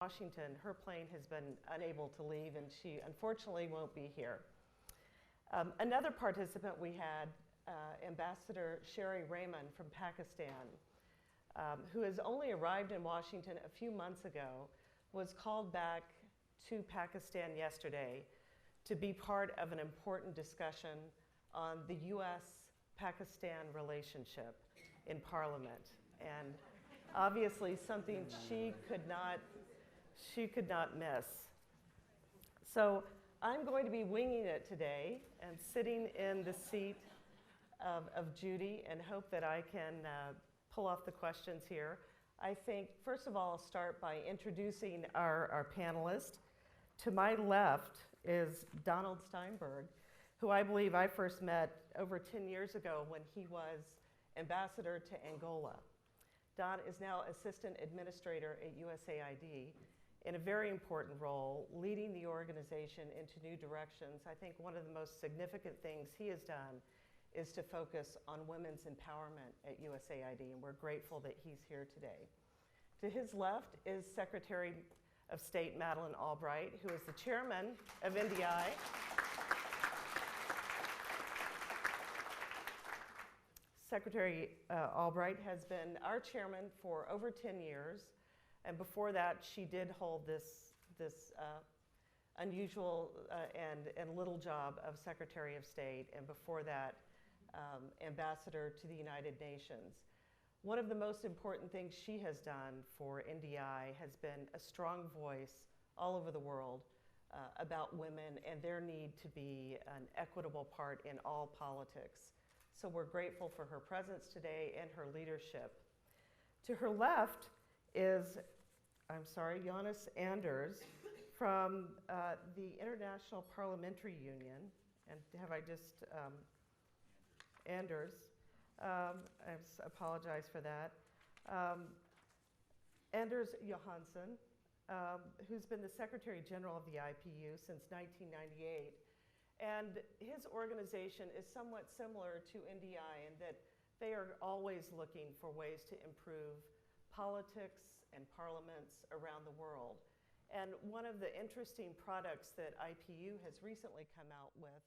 Washington. Her plane has been unable to leave, and she unfortunately won't be here. Another participant we had, Ambassador Sherry Rehman from Pakistan, who has only arrived in Washington a few months ago, was called back to Pakistan yesterday to be part of an important discussion on the U.S.-Pakistan relationship in Parliament. And obviously something she could not miss. So I'm going to be winging it today and sitting in the seat of Judy and hope that I can pull off the questions here. I think, first of all, I'll start by introducing our panelist. To my left is Donald Steinberg, who I believe I first met over 10 years ago when he was ambassador to Angola. Don is now assistant administrator at USAID in a very important role, leading the organization into new directions. I think one of the most significant things he has done is to focus on women's empowerment at USAID, and we're grateful that he's here today. To his left is Secretary of State Madeleine Albright, who is the chairman of NDI. Secretary Albright has been our chairman for over 10 years, and before that she did hold this unusual and little job of Secretary of State, and before that ambassador to the United Nations. One of the most important things she has done for NDI has been a strong voice all over the world about women and their need to be an equitable part in all politics. So we're grateful for her presence today and her leadership. To her left is, Jonas Anders from the International Parliamentary Union. And have I just, Anders. I apologize for that. Anders Johansson, who's been the Secretary General of the IPU since 1998. And his organization is somewhat similar to NDI in that they are always looking for ways to improve politics and parliaments around the world. And one of the interesting products that IPU has recently come out with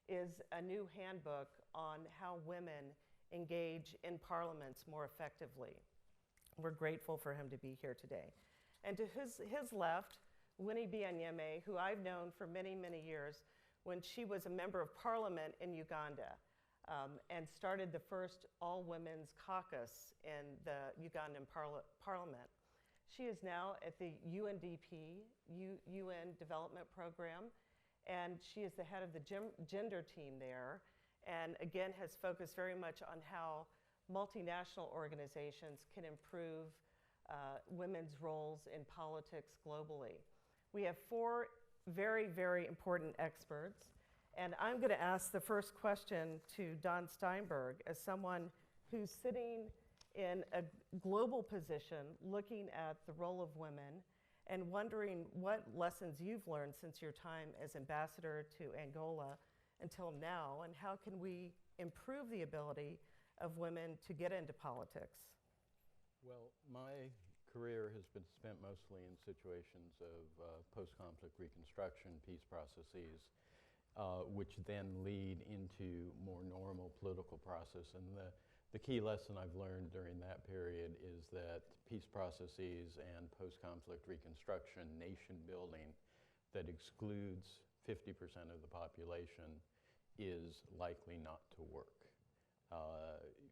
is a new handbook on how women engage in parliaments more effectively. We're grateful for him to be here today. And to his left, Winnie Byanyima, who I've known for many, many years when she was a member of parliament in Uganda and started the first all-women's caucus in the Ugandan parliament. She is now at the UNDP, UN Development Program, and she is the head of the gender team there, and again has focused very much on how multinational organizations can improve women's roles in politics globally. We have four very, very important experts, and I'm going to ask the first question to Don Steinberg as someone who's sitting in a global position looking at the role of women and wondering what lessons you've learned since your time as ambassador to Angola until now, and how can we improve the ability of women to get into politics? Well, my career has been spent mostly in situations of post-conflict reconstruction, peace processes, which then lead into more normal political process. And the key lesson I've learned during that period is that peace processes and post-conflict reconstruction, nation building that excludes 50% of the population is likely not to work.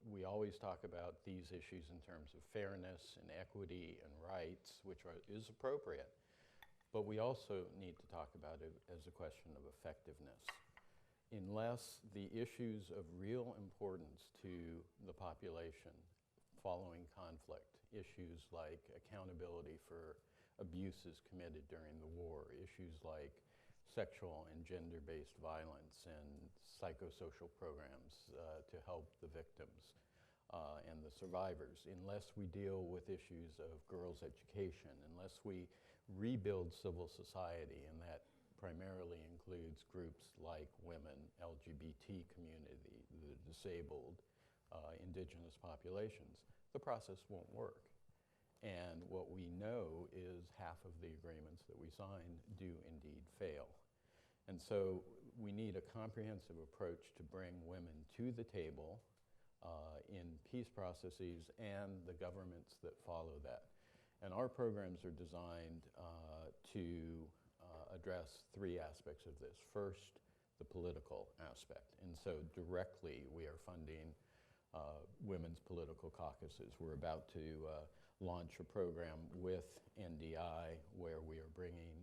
We always talk about these issues in terms of fairness and equity and rights, which is appropriate, but we also need to talk about it as a question of effectiveness. Unless the issues of real importance to the population following conflict, issues like accountability for abuses committed during the war, issues like sexual and gender-based violence and psychosocial programs to help the victims and the survivors, unless we deal with issues of girls' education, unless we rebuild civil society, and that primarily includes groups like women, LGBT community, the disabled, indigenous populations, the process won't work. And what we know is half of the agreements that we sign do indeed fail. And so we need a comprehensive approach to bring women to the table in peace processes and the governments that follow that. And our programs are designed to address three aspects of this. First, the political aspect. And so directly we are funding women's political caucuses. We're about to launch a program with NDI where we are bringing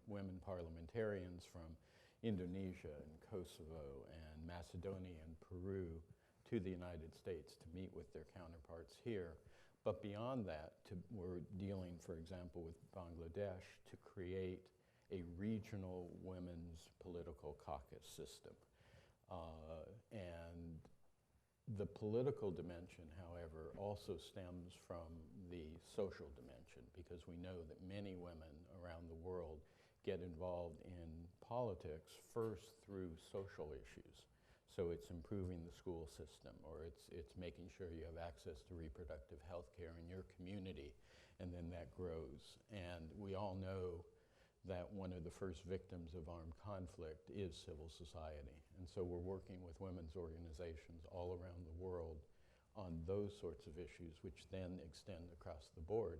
women parliamentarians from Indonesia and Kosovo and Macedonia and Peru to the United States to meet with their counterparts here. But beyond that, we're dealing, for example, with Bangladesh to create a regional women's political caucus system. And the political dimension, however, also stems from the social dimension, because we know that many women around the world get involved in politics first through social issues. So it's improving the school system, or it's making sure you have access to reproductive health care in your community, and then that grows. And we all know that one of the first victims of armed conflict is civil society. And so we're working with women's organizations all around the world on those sorts of issues, which then extend across the board.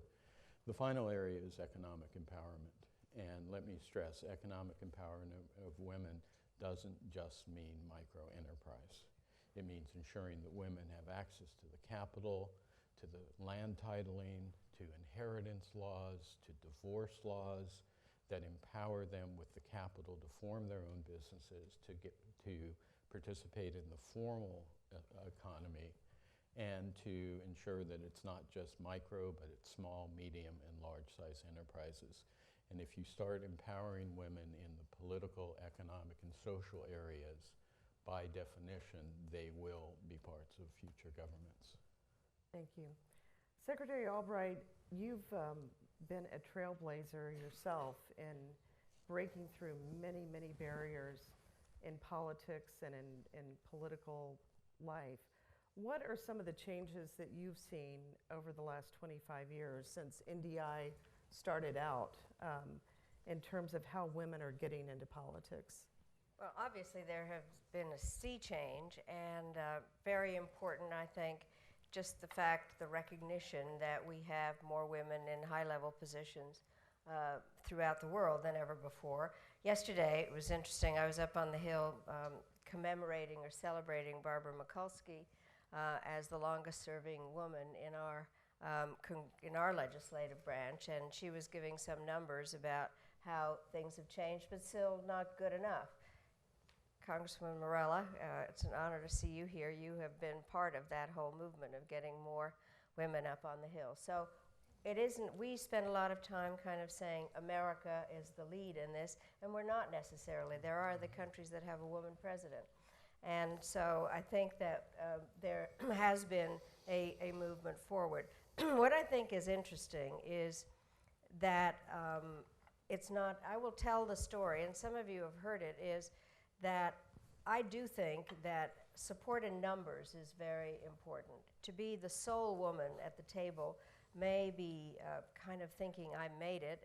The final area is economic empowerment. And let me stress, economic empowerment of women doesn't just mean micro-enterprise. It means ensuring that women have access to the capital, to the land titling, to inheritance laws, to divorce laws, that empower them with the capital to form their own businesses, to participate in the formal economy, and to ensure that it's not just micro, but it's small, medium, and large-size enterprises. And if you start empowering women in the political, economic, and social areas, by definition, they will be parts of future governments. Thank you. Secretary Albright, you've been a trailblazer yourself in breaking through many, many barriers in politics and in political life. What are some of the changes that you've seen over the last 25 years since NDI started out in terms of how women are getting into politics? Well, obviously there has been a sea change, and very important, I think, just the fact, the recognition that we have more women in high-level positions throughout the world than ever before. Yesterday, it was interesting, I was up on the Hill commemorating or celebrating Barbara Mikulski as the longest-serving woman in our legislative branch, and she was giving some numbers about how things have changed, but still not good enough. Congresswoman Morella, it's an honor to see you here. You have been part of that whole movement of getting more women up on the Hill. So it isn't, we spend a lot of time kind of saying America is the lead in this, and we're not necessarily. There are the countries that have a woman president. And so I think that there has been a movement forward. What I think is interesting is that it's not, I will tell the story, and some of you have heard it, is that I do think that support in numbers is very important. To be the sole woman at the table may be kind of thinking I made it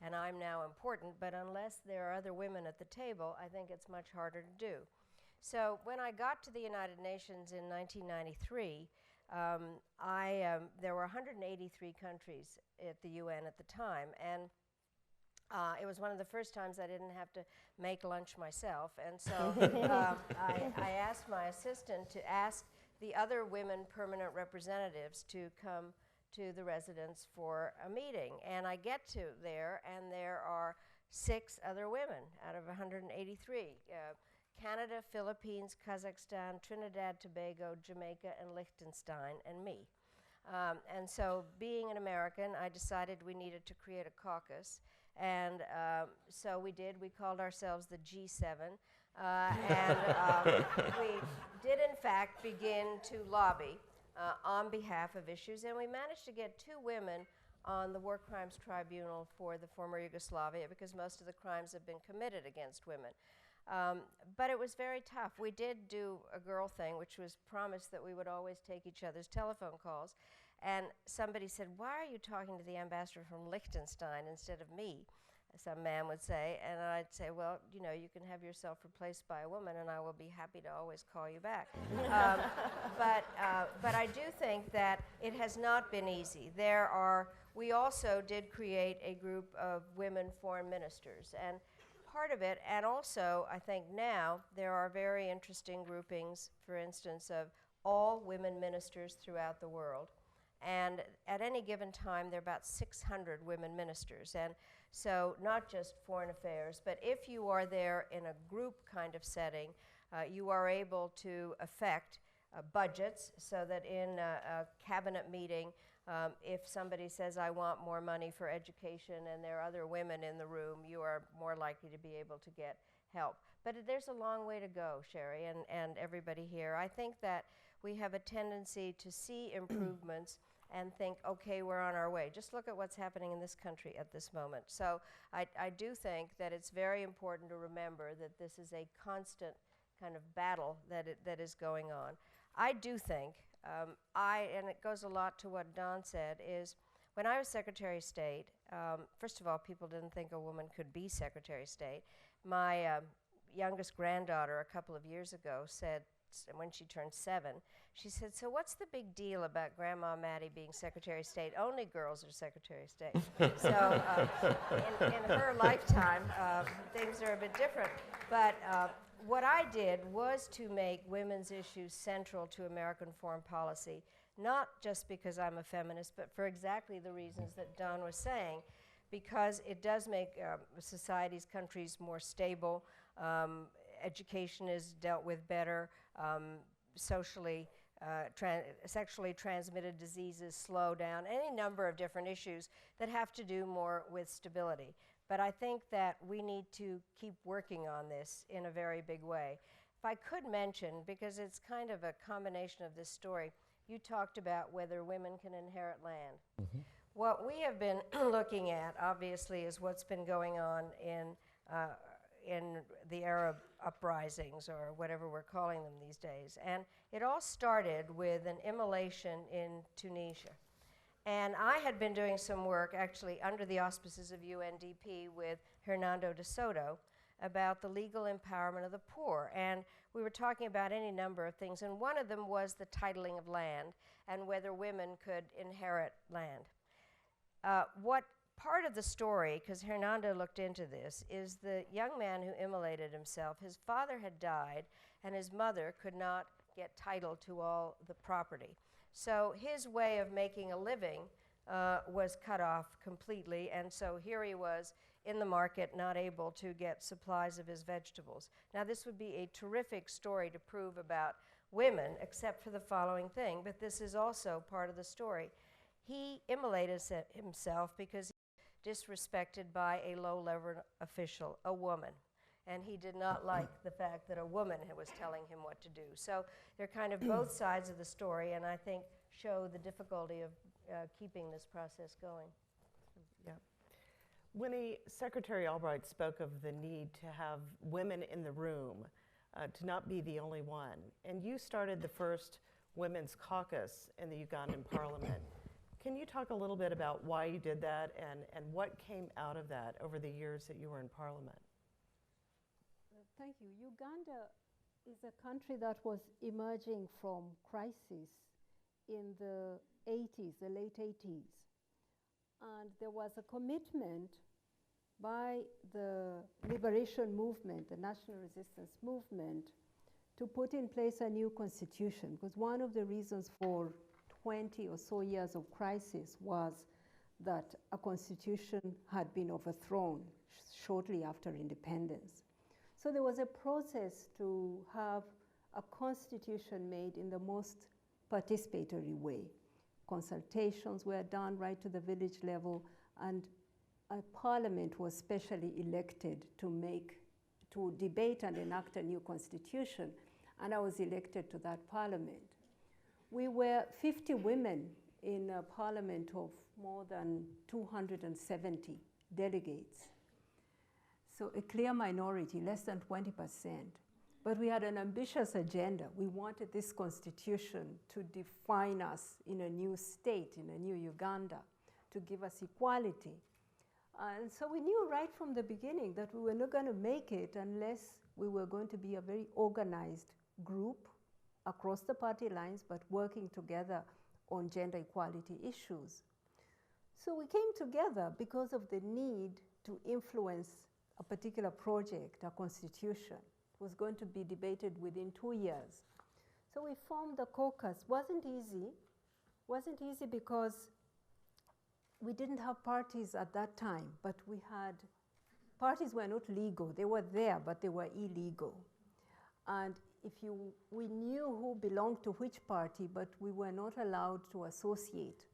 and I'm now important, but unless there are other women at the table, I think it's much harder to do. So when I got to the United Nations in 1993, there were 183 countries at the UN at the time, and it was one of the first times I didn't have to make lunch myself, and so I asked my assistant to ask the other women permanent representatives to come to the residence for a meeting. And I get to there, and there are 6 other women out of 183. Canada, Philippines, Kazakhstan, Trinidad, Tobago, Jamaica, and Liechtenstein, and me. And so being an American, I decided we needed to create a caucus. And so we did. We called ourselves the G7. And we did, in fact, begin to lobby on behalf of issues. And we managed to get 2 women on the War Crimes Tribunal for the former Yugoslavia, because most of the crimes have been committed against women. But it was very tough. We did do a girl thing, which was promise that we would always take each other's telephone calls. And somebody said, why are you talking to the ambassador from Liechtenstein instead of me? Some man would say, and I'd say, well, you know, you can have yourself replaced by a woman, and I will be happy to always call you back. But I do think that it has not been easy. We also did create a group of women foreign ministers, and part of it, and also I think now there are very interesting groupings, for instance, of all women ministers throughout the world. And at any given time, there are about 600 women ministers. And so not just foreign affairs, but if you are there in a group kind of setting, you are able to affect budgets so that in a cabinet meeting, if somebody says, I want more money for education, and there are other women in the room, you are more likely to be able to get help. But there's a long way to go, Sherry, and everybody here. I think that we have a tendency to see improvements and think, okay, we're on our way. Just look at what's happening in this country at this moment. So I do think that it's very important to remember that this is a constant kind of battle that is going on. I do think, and it goes a lot to what Don said, is when I was Secretary of State, first of all, people didn't think a woman could be Secretary of State. My youngest granddaughter a couple of years ago said, when she turned 7, she said, so what's the big deal about Grandma Maddie being Secretary of State? Only girls are Secretary of State. So in her lifetime, things are a bit different. But what I did was to make women's issues central to American foreign policy, not just because I'm a feminist, but for exactly the reasons that Don was saying, because it does make societies, countries more stable. Education is dealt with better. Sexually transmitted diseases slow down, any number of different issues that have to do more with stability. But I think that we need to keep working on this in a very big way. If I could mention, because it's kind of a combination of this story, you talked about whether women can inherit land. Mm-hmm. What we have been looking at, obviously, is what's been going on in the Arab uprisings, or whatever we're calling them these days. And it all started with an immolation in Tunisia. And I had been doing some work, actually, under the auspices of UNDP with Hernando de Soto about the legal empowerment of the poor. And we were talking about any number of things, and one of them was the titling of land and whether women could inherit land. What part of the story, because Hernando looked into this, is the young man who immolated himself. His father had died, and his mother could not get title to all the property. So his way of making a living was cut off completely, and so here he was in the market, not able to get supplies of his vegetables. Now, this would be a terrific story to prove about women, except for the following thing, but this is also part of the story. He immolated himself because he was disrespected by a low-level official, a woman. And he did not like the fact that a woman was telling him what to do. So they're kind of both sides of the story, and I think show the difficulty of keeping this process going. Yeah. When Secretary Albright spoke of the need to have women in the room, to not be the only one, and you started the first women's caucus in the Ugandan parliament. Can you talk a little bit about why you did that and what came out of that over the years that you were in parliament? Thank you. Uganda is a country that was emerging from crisis in the 80s, the late 80s. And there was a commitment by the liberation movement, the national resistance movement, to put in place a new constitution. Because one of the reasons for 20 or so years of crisis was that a constitution had been overthrown shortly after independence. So there was a process to have a constitution made in the most participatory way. Consultations were done right to the village level, and a parliament was specially elected to debate and enact a new constitution, and I was elected to that parliament. We were 50 women in a parliament of more than 270 delegates. So a clear minority, less than 20%. But we had an ambitious agenda. We wanted this constitution to define us in a new state, in a new Uganda, to give us equality. And so we knew right from the beginning that we were not going to make it unless we were going to be a very organized group across the party lines, but working together on gender equality issues. So we came together because of the need to influence a particular project, a constitution. It was going to be debated within 2 years. So we formed the caucus. Wasn't easy. Wasn't easy because we didn't have parties at that time, but we had, parties were not legal. They were there, but they were illegal. And we knew who belonged to which party, but we were not allowed to associate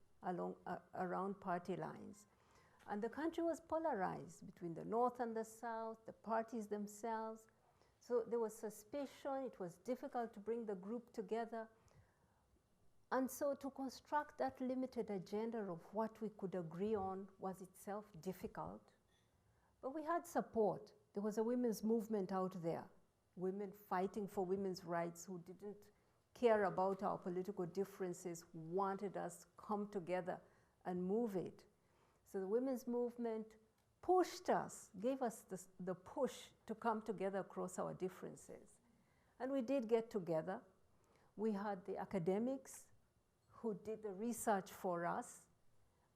around party lines. And the country was polarized between the North and the South, the parties themselves. So there was suspicion. It was difficult to bring the group together. And so to construct that limited agenda of what we could agree on was itself difficult. But we had support. There was a women's movement out there, women fighting for women's rights who didn't care about our political differences, wanted us to come together and move it. So the women's movement pushed us, gave us the push to come together across our differences. And we did get together. We had the academics who did the research for us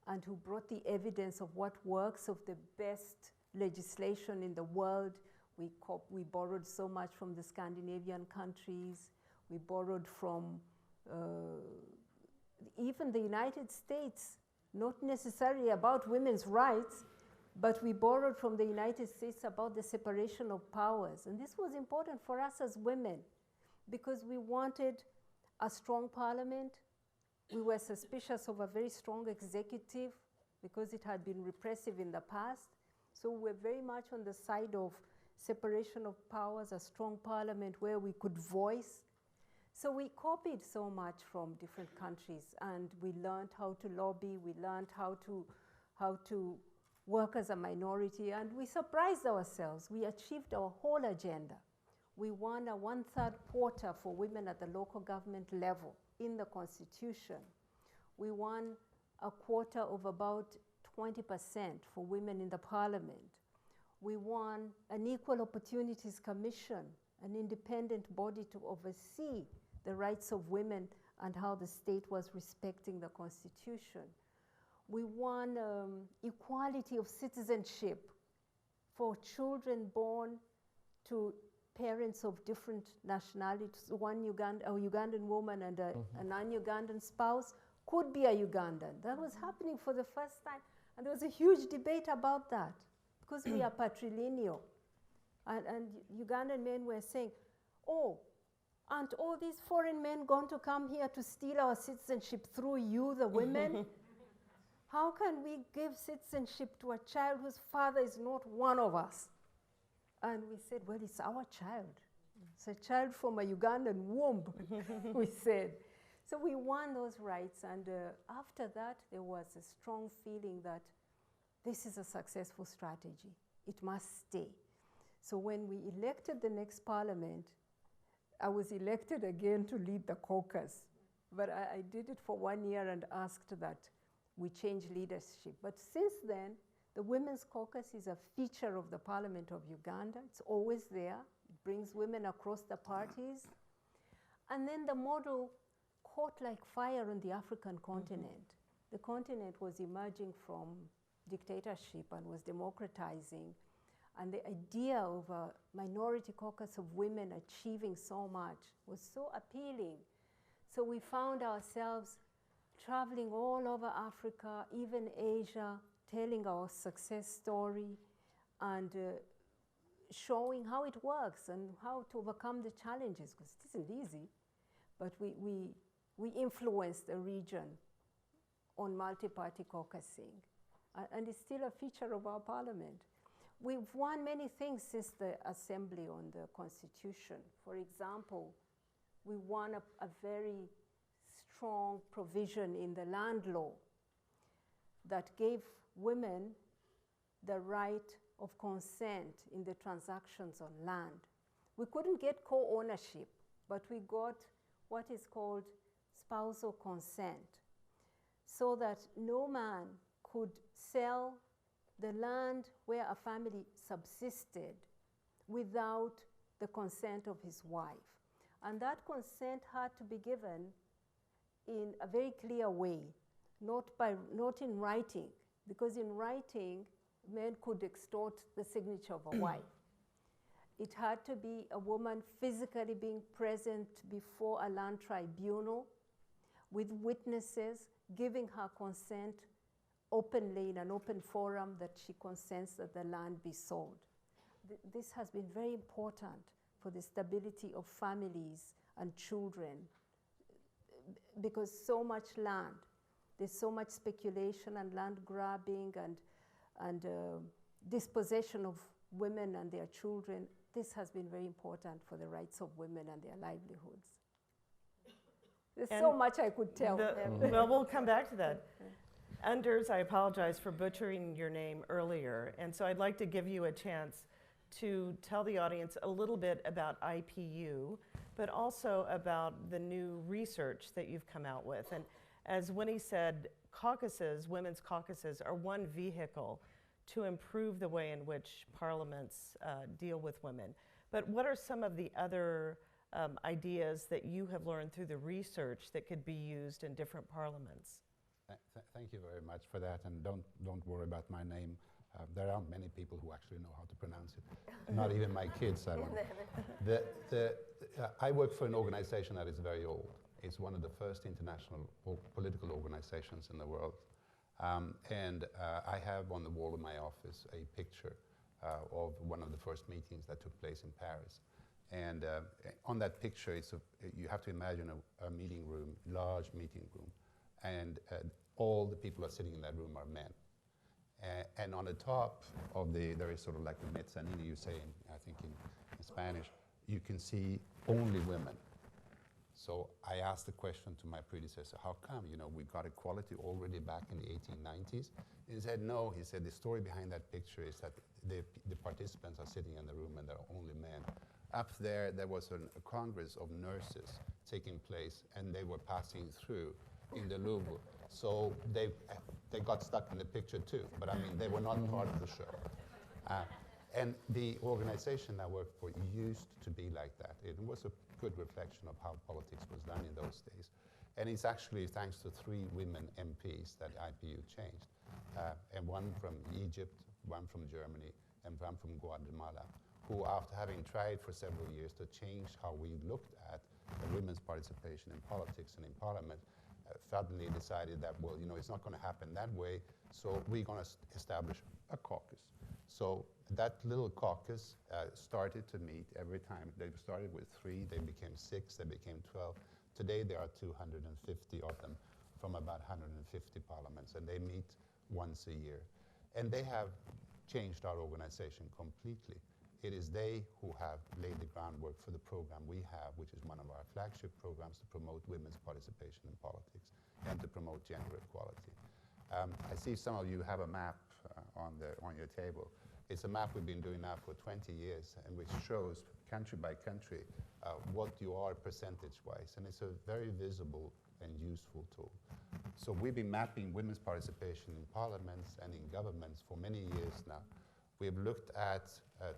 and who brought the evidence of what works, of the best legislation in the world. We borrowed so much from the Scandinavian countries. We borrowed from even the United States, not necessarily about women's rights, but we borrowed from the United States about the separation of powers. And this was important for us as women because we wanted a strong parliament. We were suspicious of a very strong executive because it had been repressive in the past. So we were very much on the side of separation of powers, a strong parliament where we could voice. So we copied so much from different countries, and we learned how to lobby, we learned how to work as a minority, and we surprised ourselves. We achieved our whole agenda. We won a 1/3 quota for women at the local government level in the constitution. We won a quota of about 20% for women in the parliament. We won an Equal Opportunities Commission, an independent body to oversee the rights of women and how the state was respecting the constitution. We won equality of citizenship for children born to parents of different nationalities. One Ugandan woman and a non-Ugandan spouse could be a Ugandan. That was happening for the first time. And there was a huge debate about that because we are patrilineal. And Ugandan men were saying, oh, aren't all these foreign men going to come here to steal our citizenship through you, the women? How can we give citizenship to a child whose father is not one of us? And we said, well, it's our child. It's a child from a Ugandan womb, we said. So we won those rights, and after that, there was a strong feeling that this is a successful strategy. It must stay. So when we elected the next parliament, I was elected again to lead the caucus. But I did it for 1 year and asked that we change leadership. But since then, the Women's Caucus is a feature of the Parliament of Uganda. It's always there. It brings women across the parties. And then the model caught like fire on the African continent. The continent was emerging from dictatorship and was democratizing. And the idea of a minority caucus of women achieving so much was so appealing. So we found ourselves traveling all over Africa, even Asia, telling our success story and showing how it works and how to overcome the challenges, because it isn't easy. But we influenced the region on multi-party caucusing, and it's still a feature of our parliament. We've won many things since the assembly on the constitution. For example, we won a very strong provision in the land law that gave women the right of consent in the transactions on land. We couldn't get co-ownership, but we got what is called spousal consent, so that no man could sell the land where a family subsisted without the consent of his wife. And that consent had to be given in a very clear way, not in writing, because in writing, men could extort the signature of a wife. It had to be a woman physically being present before a land tribunal with witnesses giving her consent openly in an open forum that she consents that the land be sold. This has been very important for the stability of families and children, because so much land, there's so much speculation and land grabbing and dispossession of women and their children. This has been very important for the rights of women and their livelihoods. There's so much I could tell. Well, we'll come back to that. Anders, I apologize for butchering your name earlier, and so I'd like to give you a chance to tell the audience a little bit about IPU, but also about the new research that you've come out with. And as Winnie said, caucuses, women's caucuses, are one vehicle to improve the way in which parliaments deal with women. But what are some of the other ideas that you have learned through the research that could be used in different parliaments? Thank you very much for that, and don't worry about my name. There aren't many people who actually know how to pronounce it. Not even my kids. I work for an organization that is very old. It's one of the first international political organizations in the world. I have on the wall of my office a picture of one of the first meetings that took place in Paris. And on that picture, you have to imagine a meeting room, large meeting room, and all the people who are sitting in that room are men. And on the top of there is sort of like the mezzanine, you say, I think in Spanish, you can see only women. So I asked the question to my predecessor, how come? You know, we got equality already back in the 1890s? He said, no. He said, the story behind that picture is that the participants are sitting in the room and there are only men. Up there was a congress of nurses taking place, and they were passing through in the Louvre. So they got stuck in the picture too, but I mean, they were not part of the show. And the organization I worked for used to be like that. It was a good reflection of how politics was done in those days. And it's actually thanks to 3 women MPs that IPU changed. And one from Egypt, one from Germany, and one from Guatemala, who after having tried for several years to change how we looked at women's participation in politics and in parliament, suddenly decided that, well, you know, it's not going to happen that way, so we're going to establish a caucus. So that little caucus started to meet every time. They started with 3, they became 6, they became 12. Today there are 250 of them from about 150 parliaments, and they meet once a year. And they have changed our organization completely. It is they who have laid the groundwork for the program we have, which is one of our flagship programs to promote women's participation in politics and to promote gender equality. I see some of you have a map on your table. It's a map we've been doing now for 20 years, and which shows country by country what you are percentage-wise, and it's a very visible and useful tool. So we've been mapping women's participation in parliaments and in governments for many years now. We've looked at,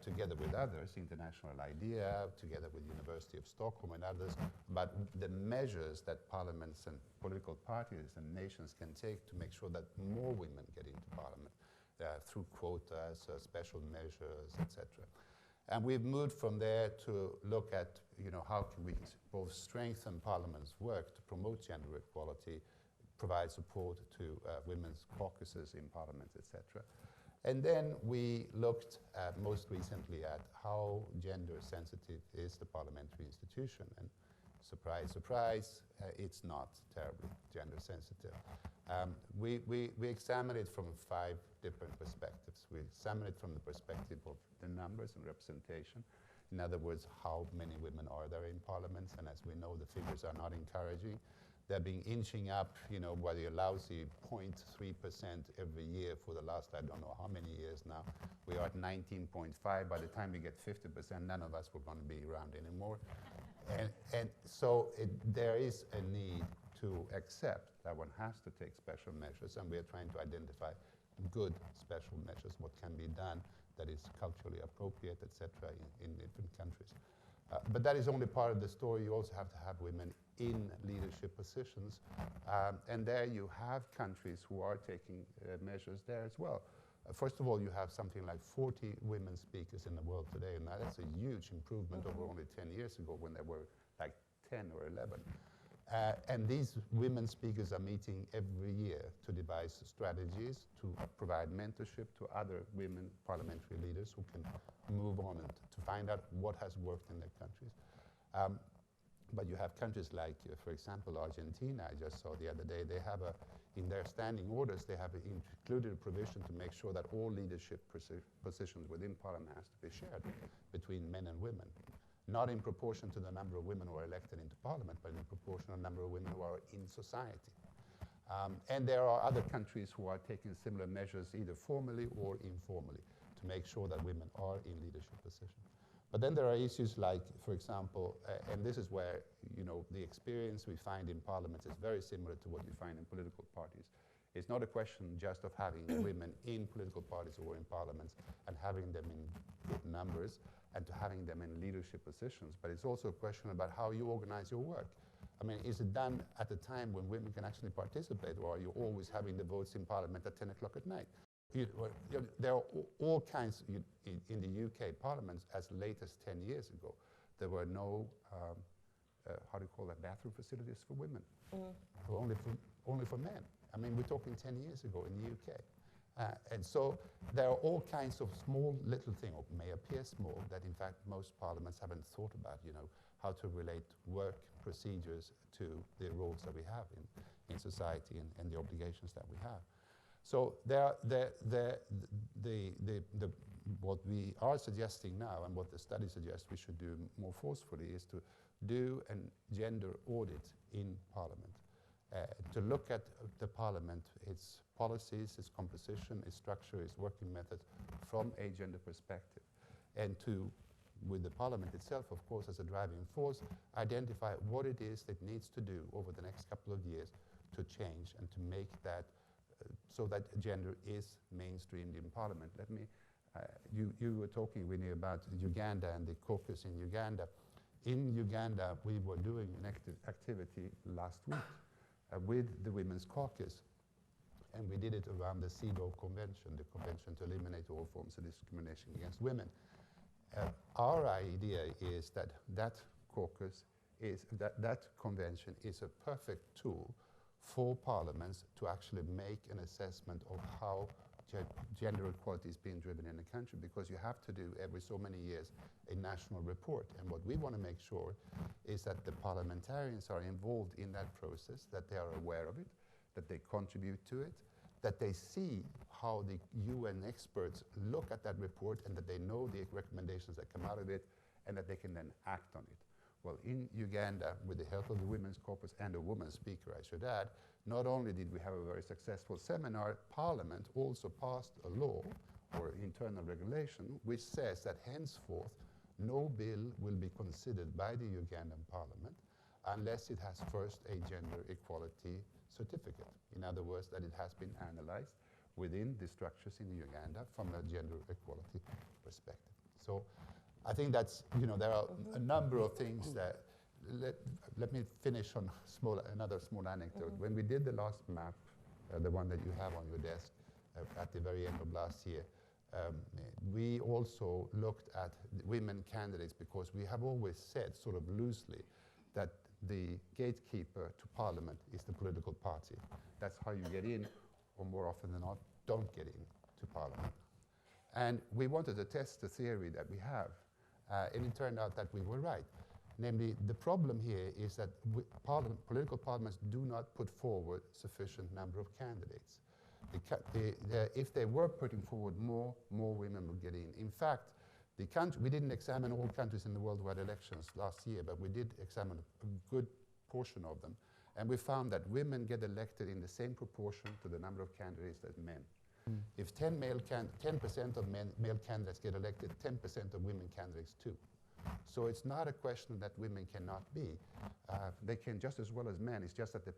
together with others, International IDEA, together with University of Stockholm and others, about the measures that parliaments and political parties and nations can take to make sure that more women get into parliament through quotas, special measures, etc. And we've moved from there to look at, you know, how can we both strengthen parliament's work to promote gender equality, provide support to women's caucuses in parliament, etc. And then we looked at, most recently, at how gender sensitive is the parliamentary institution. And surprise, surprise, it's not terribly gender sensitive. We examined it from 5 different perspectives. We examined it from the perspective of the numbers and representation. In other words, how many women are there in parliaments? And as we know, the figures are not encouraging. They're being inching up, you know, by the lousy 0.3% every year for the last, I don't know how many years now. We are at 19.5. By the time we get 50%, none of us were going to be around anymore. And so there is a need to accept that one has to take special measures, and we are trying to identify good special measures, what can be done that is culturally appropriate, etc., in different countries. But that is only part of the story. You also have to have women in leadership positions. And there you have countries who are taking measures there as well. First of all, you have something like 40 women speakers in the world today, and that's a huge improvement over only 10 years ago when there were like 10 or 11. And these women speakers are meeting every year to devise strategies, to provide mentorship to other women parliamentary leaders who can move on and to find out what has worked in their countries. But you have countries like, for example, Argentina. I just saw the other day, they have in their standing orders, they have included a provision to make sure that all leadership positions within parliament has to be shared between men and women. Not in proportion to the number of women who are elected into parliament, but in proportion to the number of women who are in society. And there are other countries who are taking similar measures, either formally or informally, to make sure that women are in leadership positions. But then there are issues like, for example, and this is where the experience we find in parliaments is very similar to what you find in political parties. It's not a question just of having women in political parties or in parliaments and having them in good numbers and to having them in leadership positions, but it's also a question about how you organize your work. I mean, is it done at a time when women can actually participate, or are you always having the votes in parliament at 10 o'clock at night? There are all kinds, in the UK parliaments, as late as 10 years ago, there were no, how do you call that, bathroom facilities for women, only for men. I mean, we're talking 10 years ago in the UK. And so there are all kinds of small little things, or may appear small, that in fact most parliaments haven't thought about, how to relate work procedures to the roles that we have in society and the obligations that we have. So what we are suggesting now, and what the study suggests we should do more forcefully, is to do a gender audit in Parliament, to look at the Parliament, its policies, its composition, its structure, its working methods from a gender perspective, and to, with the Parliament itself, of course, as a driving force, identify what it is that needs to do over the next couple of years to change and to make that so that gender is mainstreamed in Parliament. Let me, you were talking, Winnie, about Uganda and the caucus in Uganda. In Uganda, we were doing an activity last week with the Women's Caucus, and we did it around the CEDAW Convention, the Convention to Eliminate All Forms of Discrimination Against Women. Our idea is that that caucus is, that convention is a perfect tool for parliaments to actually make an assessment of how gender equality is being driven in the country, because you have to do every so many years a national report. And what we want to make sure is that the parliamentarians are involved in that process, that they are aware of it, that they contribute to it, that they see how the UN experts look at that report, and that they know the recommendations that come out of it, and that they can then act on it. Well, in Uganda, with the help of the Women's Caucus and a woman speaker, I should add, not only did we have a very successful seminar, Parliament also passed a law or internal regulation which says that henceforth no bill will be considered by the Ugandan Parliament unless it has first a gender equality certificate. In other words, that it has been analyzed within the structures in Uganda from a gender equality perspective. So I think that's, there are a number of things that, let me finish on another small anecdote. When we did the last map, the one that you have on your desk at the very end of last year, we also looked at women candidates, because we have always said, sort of loosely, that the gatekeeper to Parliament is the political party. That's how you get in, or more often than not, don't get in to Parliament. And we wanted to test the theory that we have. And it turned out that we were right. Namely, the problem here is that political parliaments do not put forward sufficient number of candidates. If they were putting forward more women would get in. In fact, we didn't examine all countries in the world who had elections last year, but we did examine a good portion of them. And we found that women get elected in the same proportion to the number of candidates as men. If 10% of male candidates get elected, 10% of women candidates too. So it's not a question that women cannot be. They can just as well as men. It's just that a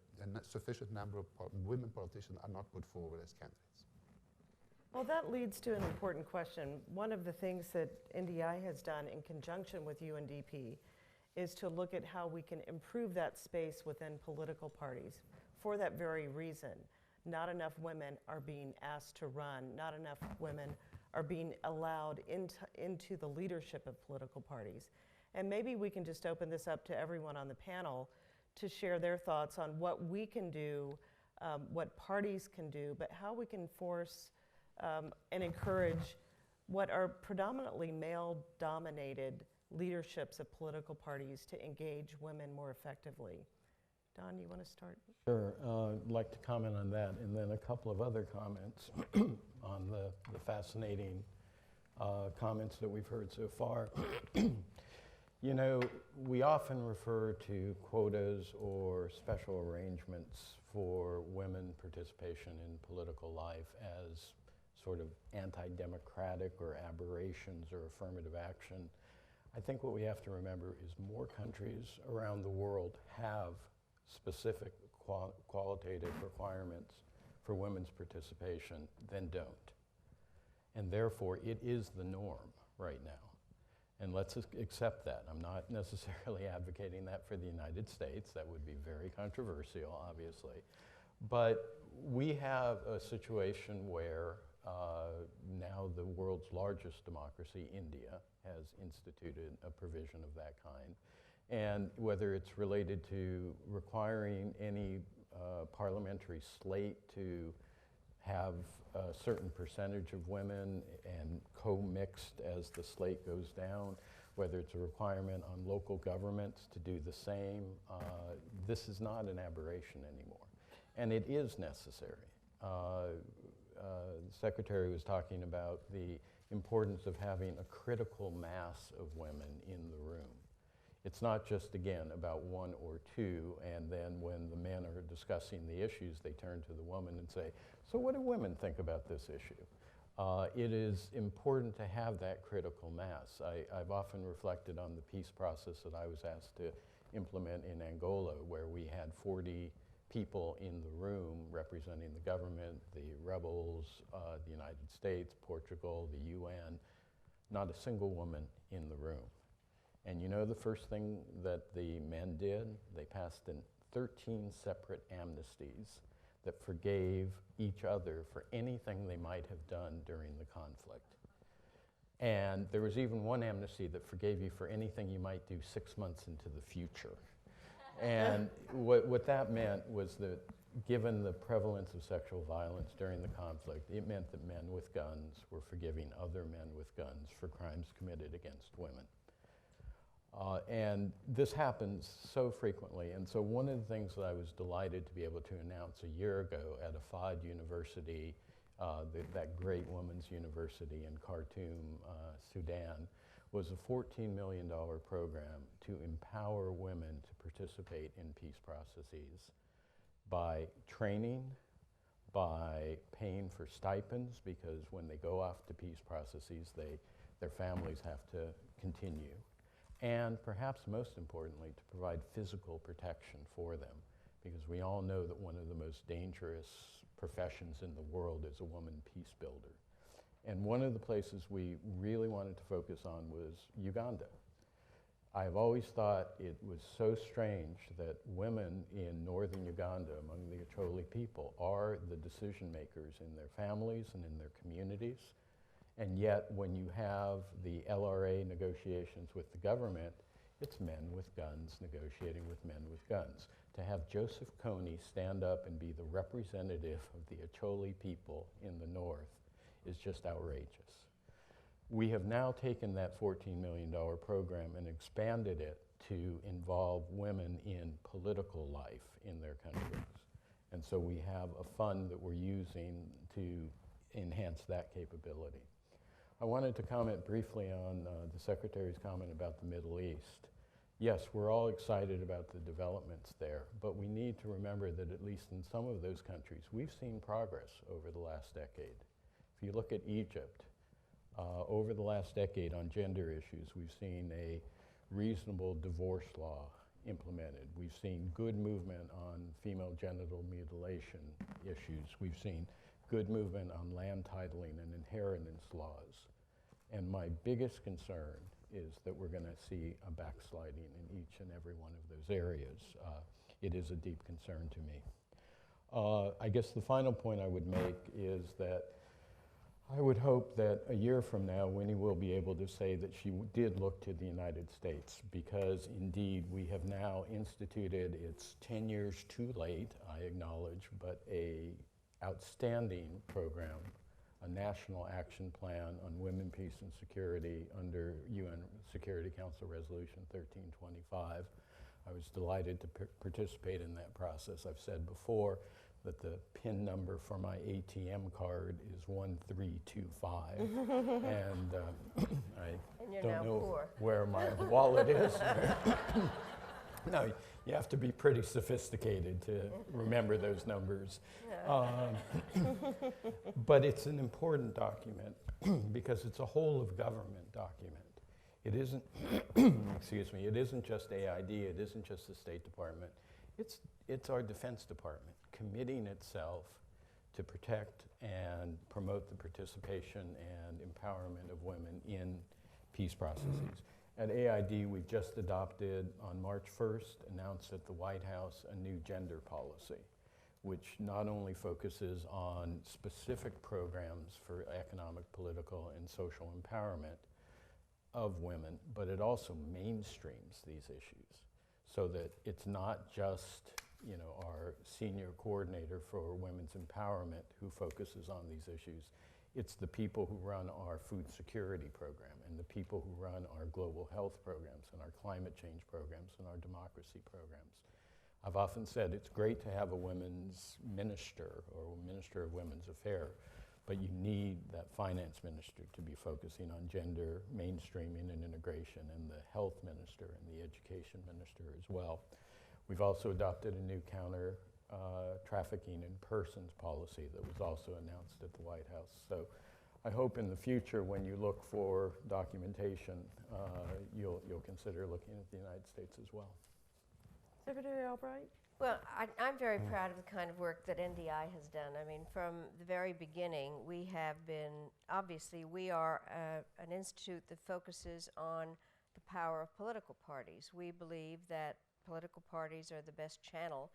sufficient number of women politicians are not put forward as candidates. Well, that leads to an important question. One of the things that NDI has done in conjunction with UNDP is to look at how we can improve that space within political parties. For that very reason, not enough women are being asked to run, not enough women are being allowed into the leadership of political parties. And maybe we can just open this up to everyone on the panel to share their thoughts on what we can do, what parties can do, but how we can force and encourage what are predominantly male-dominated leaderships of political parties to engage women more effectively. Don, you want to start? Sure. I'd like to comment on that, and then a couple of other comments on the fascinating comments that we've heard so far. You know, we often refer to quotas or special arrangements for women participation in political life as sort of anti-democratic or aberrations or affirmative action. I think what we have to remember is more countries around the world have specific qualitative requirements for women's participation than don't. And therefore, it is the norm right now. And let's accept that. I'm not necessarily advocating that for the United States. That would be very controversial, obviously. But we have a situation where now the world's largest democracy, India, has instituted a provision of that kind. And whether it's related to requiring any parliamentary slate to have a certain percentage of women and co-mixed as the slate goes down, whether it's a requirement on local governments to do the same, this is not an aberration anymore. And it is necessary. The Secretary was talking about the importance of having a critical mass of women in the room. It's not just, again, about one or two, and then when the men are discussing the issues, they turn to the woman and say, so what do women think about this issue? It is important to have that critical mass. I've often reflected on the peace process that I was asked to implement in Angola, where we had 40 people in the room representing the government, the rebels, the United States, Portugal, the UN, not a single woman in the room. And you know the first thing that the men did? They passed in 13 separate amnesties that forgave each other for anything they might have done during the conflict. And there was even one amnesty that forgave you for anything you might do 6 months into the future. And what that meant was that given the prevalence of sexual violence during the conflict, it meant that men with guns were forgiving other men with guns for crimes committed against women. And this happens so frequently. And so one of the things that I was delighted to be able to announce a year ago at Afad University, that great women's university in Khartoum, Sudan, was a $14 million program to empower women to participate in peace processes by training, by paying for stipends, because when they go off to peace processes, their families have to continue. And perhaps most importantly, to provide physical protection for them, because we all know that one of the most dangerous professions in the world is a woman peace builder. And one of the places we really wanted to focus on was Uganda. I've always thought it was so strange that women in northern Uganda, among the Acholi people, are the decision makers in their families and in their communities. And yet, when you have the LRA negotiations with the government, it's men with guns negotiating with men with guns. To have Joseph Kony stand up and be the representative of the Acholi people in the north is just outrageous. We have now taken that $14 million program and expanded it to involve women in political life in their countries. And so we have a fund that we're using to enhance that capability. I wanted to comment briefly on the Secretary's comment about the Middle East. Yes, we're all excited about the developments there, but we need to remember that at least in some of those countries, we've seen progress over the last decade. If you look at Egypt, over the last decade on gender issues, we've seen a reasonable divorce law implemented. We've seen good movement on female genital mutilation issues. We've seen good movement on land titling and inheritance laws. And my biggest concern is that we're going to see a backsliding in each and every one of those areas. It is a deep concern to me. I guess the final point I would make is that I would hope that a year from now, Winnie will be able to say that she did look to the United States, because indeed we have now instituted, it's 10 years too late, I acknowledge, but a outstanding program, a national action plan on women, peace, and security under UN Security Council Resolution 1325. I was delighted to participate in that process. I've said before that the PIN number for my ATM card is 1325, and I don't know where my wallet is. No, you have to be pretty sophisticated to remember those numbers. But it's an important document because it's a whole of government document. It isn't, excuse me, it isn't just AID, it isn't just the State Department. It's our Defense Department committing itself to protect and promote the participation and empowerment of women in peace processes. At AID, we've just adopted, on March 1st, announced at the White House a new gender policy, which not only focuses on specific programs for economic, political, and social empowerment of women, but it also mainstreams these issues so that it's not just our senior coordinator for women's empowerment who focuses on these issues. It's the people who run our food security program and the people who run our global health programs and our climate change programs and our democracy programs. I've often said it's great to have a women's minister or a minister of women's affairs, but you need that finance minister to be focusing on gender mainstreaming and integration, and the health minister and the education minister as well. We've also adopted a new counter trafficking in persons policy that was also announced at the White House. So I hope in the future when you look for documentation, you'll consider looking at the United States as well. Secretary Albright? Well, I'm very proud of the kind of work that NDI has done. I mean, from the very beginning, we have been, obviously, we are an institute that focuses on the power of political parties. We believe that political parties are the best channel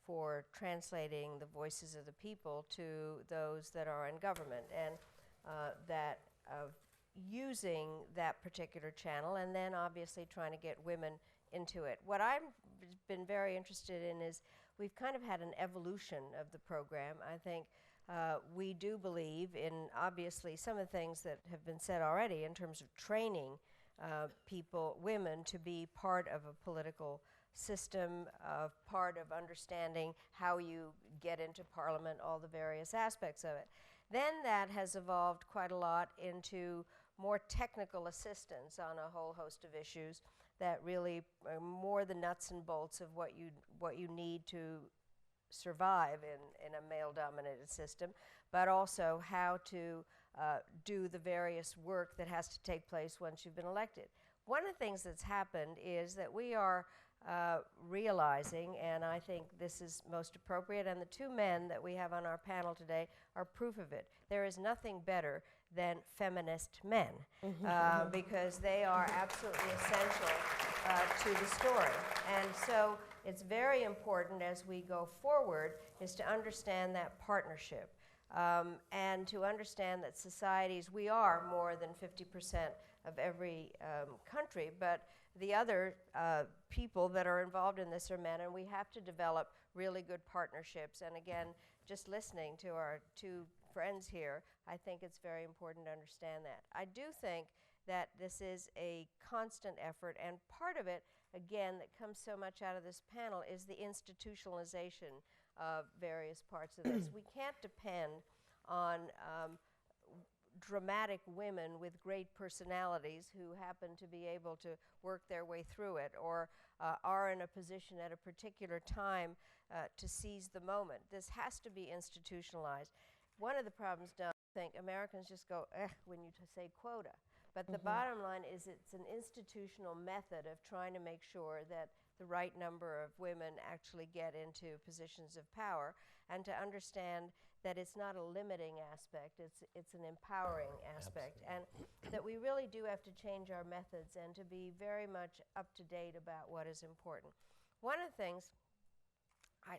for translating the voices of the people to those that are in government, and that of using that particular channel and then obviously trying to get women into it. What I've been very interested in is we've kind of had an evolution of the program. I think we do believe in obviously some of the things that have been said already in terms of training women to be part of a political system, part of understanding how you get into Parliament, all the various aspects of it. Then that has evolved quite a lot into more technical assistance on a whole host of issues that really are more the nuts and bolts of what you need to survive in a male-dominated system, but also how to do the various work that has to take place once you've been elected. One of the things that's happened is that we are realizing, and I think this is most appropriate, and the two men that we have on our panel today are proof of it. There is nothing better than feminist men because they are absolutely essential to the story. And so it's very important as we go forward is to understand that partnership and to understand that societies, we are more than 50% of every country, but the other people that are involved in this are men, and we have to develop really good partnerships. And again, just listening to our two friends here, I think it's very important to understand that. I do think that this is a constant effort, and part of it, again, that comes so much out of this panel is the institutionalization of various parts of this. We can't depend on dramatic women with great personalities who happen to be able to work their way through it or are in a position at a particular time to seize the moment. This has to be institutionalized. One of the problems think Americans just go, when you say quota. But the bottom line is it's an institutional method of trying to make sure that the right number of women actually get into positions of power, and to understand that it's not a limiting aspect, it's an empowering aspect. And that we really do have to change our methods and to be very much up to date about what is important. One of the things,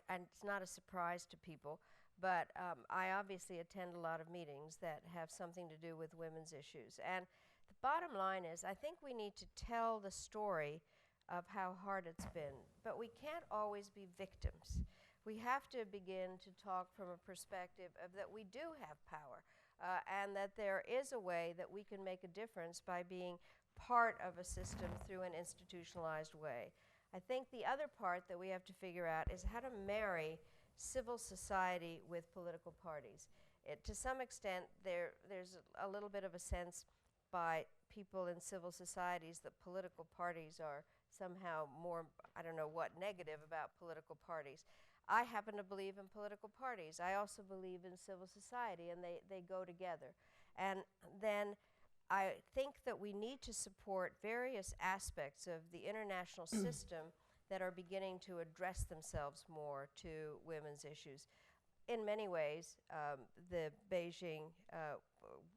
and it's not a surprise to people, but I obviously attend a lot of meetings that have something to do with women's issues. And the bottom line is, I think we need to tell the story of how hard it's been, but we can't always be victims. We have to begin to talk from a perspective of that we do have power, and that there is a way that we can make a difference by being part of a system through an institutionalized way. I think the other part that we have to figure out is how to marry civil society with political parties. To some extent, there's a little bit of a sense by people in civil societies that political parties are somehow more, I don't know what, negative about political parties. I happen to believe in political parties. I also believe in civil society, and they go together. And then I think that we need to support various aspects of the international system that are beginning to address themselves more to women's issues. In many ways, the Beijing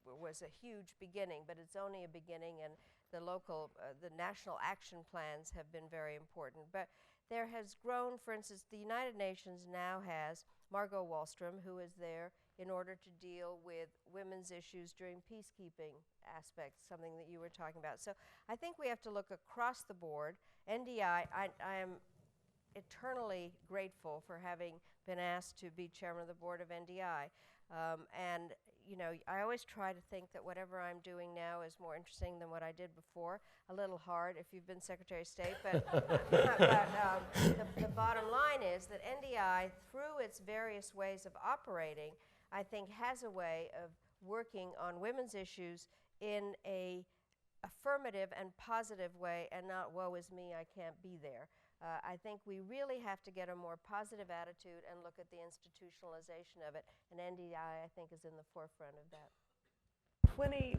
was a huge beginning, but it's only a beginning, and the national action plans have been very important. But there has grown, for instance, the United Nations now has Margot Wallström, who is there in order to deal with women's issues during peacekeeping aspects, something that you were talking about. So I think we have to look across the board. NDI, I am eternally grateful for having been asked to be chairman of the board of NDI. And you know, I always try to think that whatever I'm doing now is more interesting than what I did before. A little hard if you've been Secretary of State, but, the bottom line is that NDI, through its various ways of operating, I think has a way of working on women's issues in a affirmative and positive way, and not woe is me, I can't be there. I think we really have to get a more positive attitude and look at the institutionalization of it, and NDI, I think, is in the forefront of that.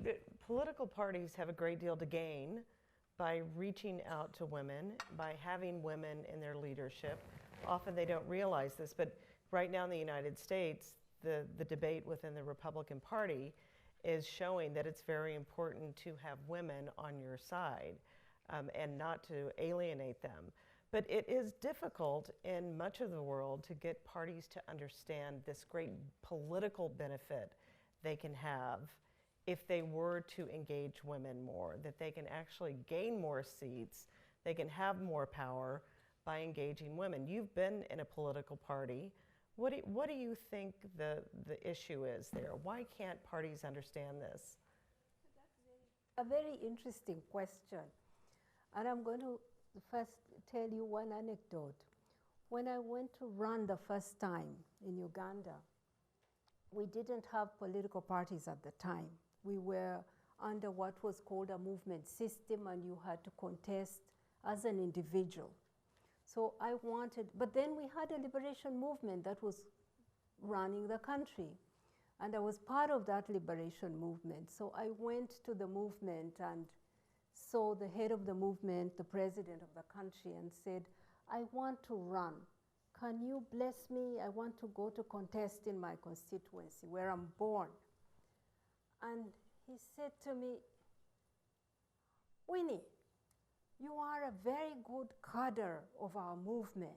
The political parties have a great deal to gain by reaching out to women, by having women in their leadership. Often they don't realize this, but right now in the United States, the debate within the Republican Party is showing that it's very important to have women on your side and not to alienate them. But it is difficult in much of the world to get parties to understand this great political benefit they can have if they were to engage women more, that they can actually gain more seats, they can have more power by engaging women. You've been in a political party. What do you think the issue is there? Why can't parties understand this? That's a very interesting question. And I'm going to first tell you one anecdote. When I went to run the first time in Uganda, we didn't have political parties at the time. We were under what was called a movement system, and you had to contest as an individual. So I wanted, but then we had a liberation movement that was running the country, and I was part of that liberation movement. So I went to the movement and saw the head of the movement, the president of the country, and said, I want to run. Can you bless me? I want to go to contest in my constituency where I'm born. And he said to me, Winnie, you are a very good cadre of our movement.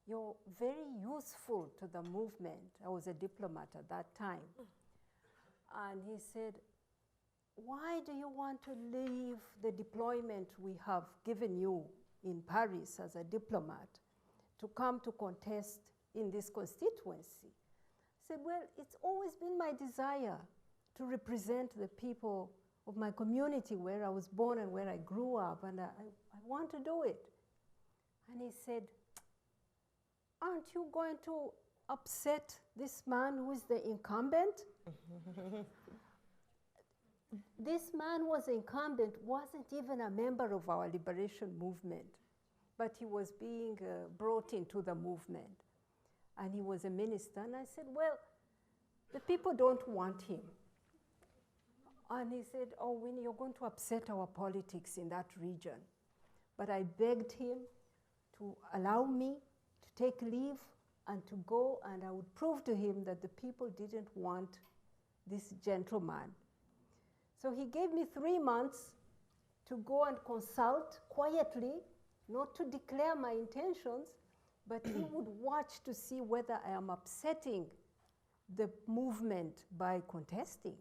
You're very useful to the movement. I was a diplomat at that time. And he said, why do you want to leave the deployment we have given you in Paris as a diplomat to come to contest in this constituency? I said, well, it's always been my desire to represent the people of my community where I was born and where I grew up, and I want to do it. And he said, aren't you going to upset this man who is the incumbent? This man was incumbent, wasn't even a member of our liberation movement, but he was being brought into the movement. And he was a minister. And I said, well, the people don't want him. And he said, oh, Winnie, you're going to upset our politics in that region. But I begged him to allow me to take leave and to go, and I would prove to him that the people didn't want this gentleman. So he gave me 3 months to go and consult quietly, not to declare my intentions, but he would watch to see whether I am upsetting the movement by contesting.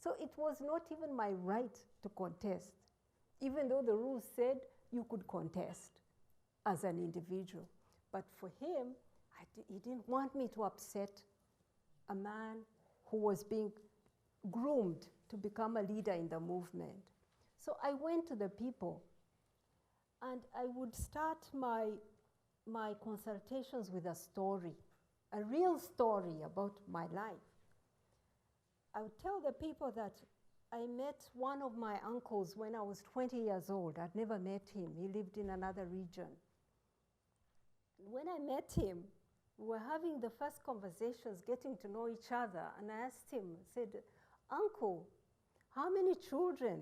So it was not even my right to contest, even though the rules said you could contest as an individual. But for him, he didn't want me to upset a man who was being groomed to become a leader in the movement. So I went to the people, and I would start my consultations with a story, a real story about my life. I would tell the people that I met one of my uncles when I was 20 years old. I'd never met him. He lived in another region. When I met him, we were having the first conversations, getting to know each other, and I asked him, I said, Uncle, how many children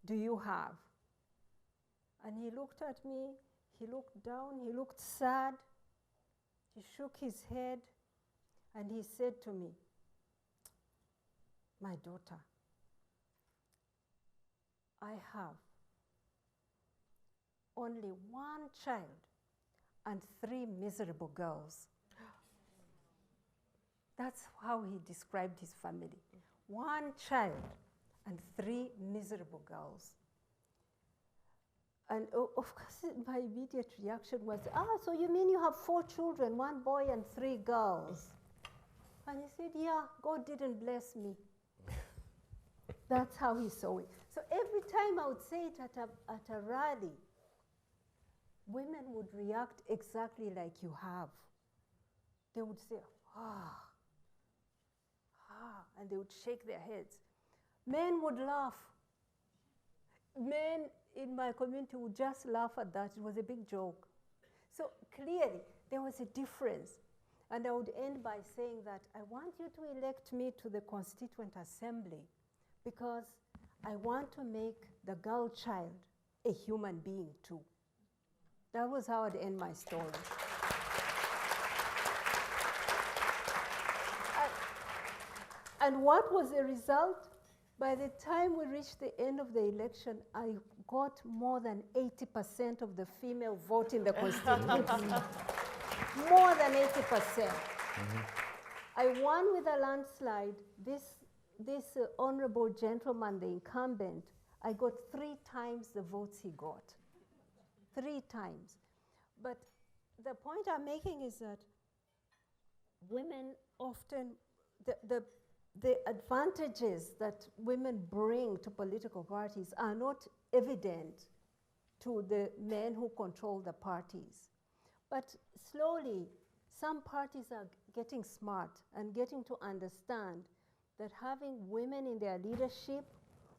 do you have? And he looked at me, he looked down, he looked sad, he shook his head, and he said to me, my daughter, I have only one child and 3 miserable girls. That's how he described his family. 1 child and 3 miserable girls. And of course, my immediate reaction was, so you mean you have 4 children, 1 boy and 3 girls? And he said, yeah, God didn't bless me. That's how he saw it. So every time I would say it at a rally, women would react exactly like you have. They would say, and they would shake their heads. Men would laugh. Men in my community would just laugh at that. It was a big joke. So clearly, there was a difference. And I would end by saying that I want you to elect me to the Constituent Assembly because I want to make the girl child a human being too. That was how I'd end my story. And what was the result? By the time we reached the end of the election, I got more than 80% of the female vote in the constituency. More than 80%. Mm-hmm. I won with a landslide. This honorable gentleman, the incumbent, I got 3 times the votes he got. 3 times. But the point I'm making is that women often, the advantages that women bring to political parties are not evident to the men who control the parties. But slowly, some parties are getting smart and getting to understand that having women in their leadership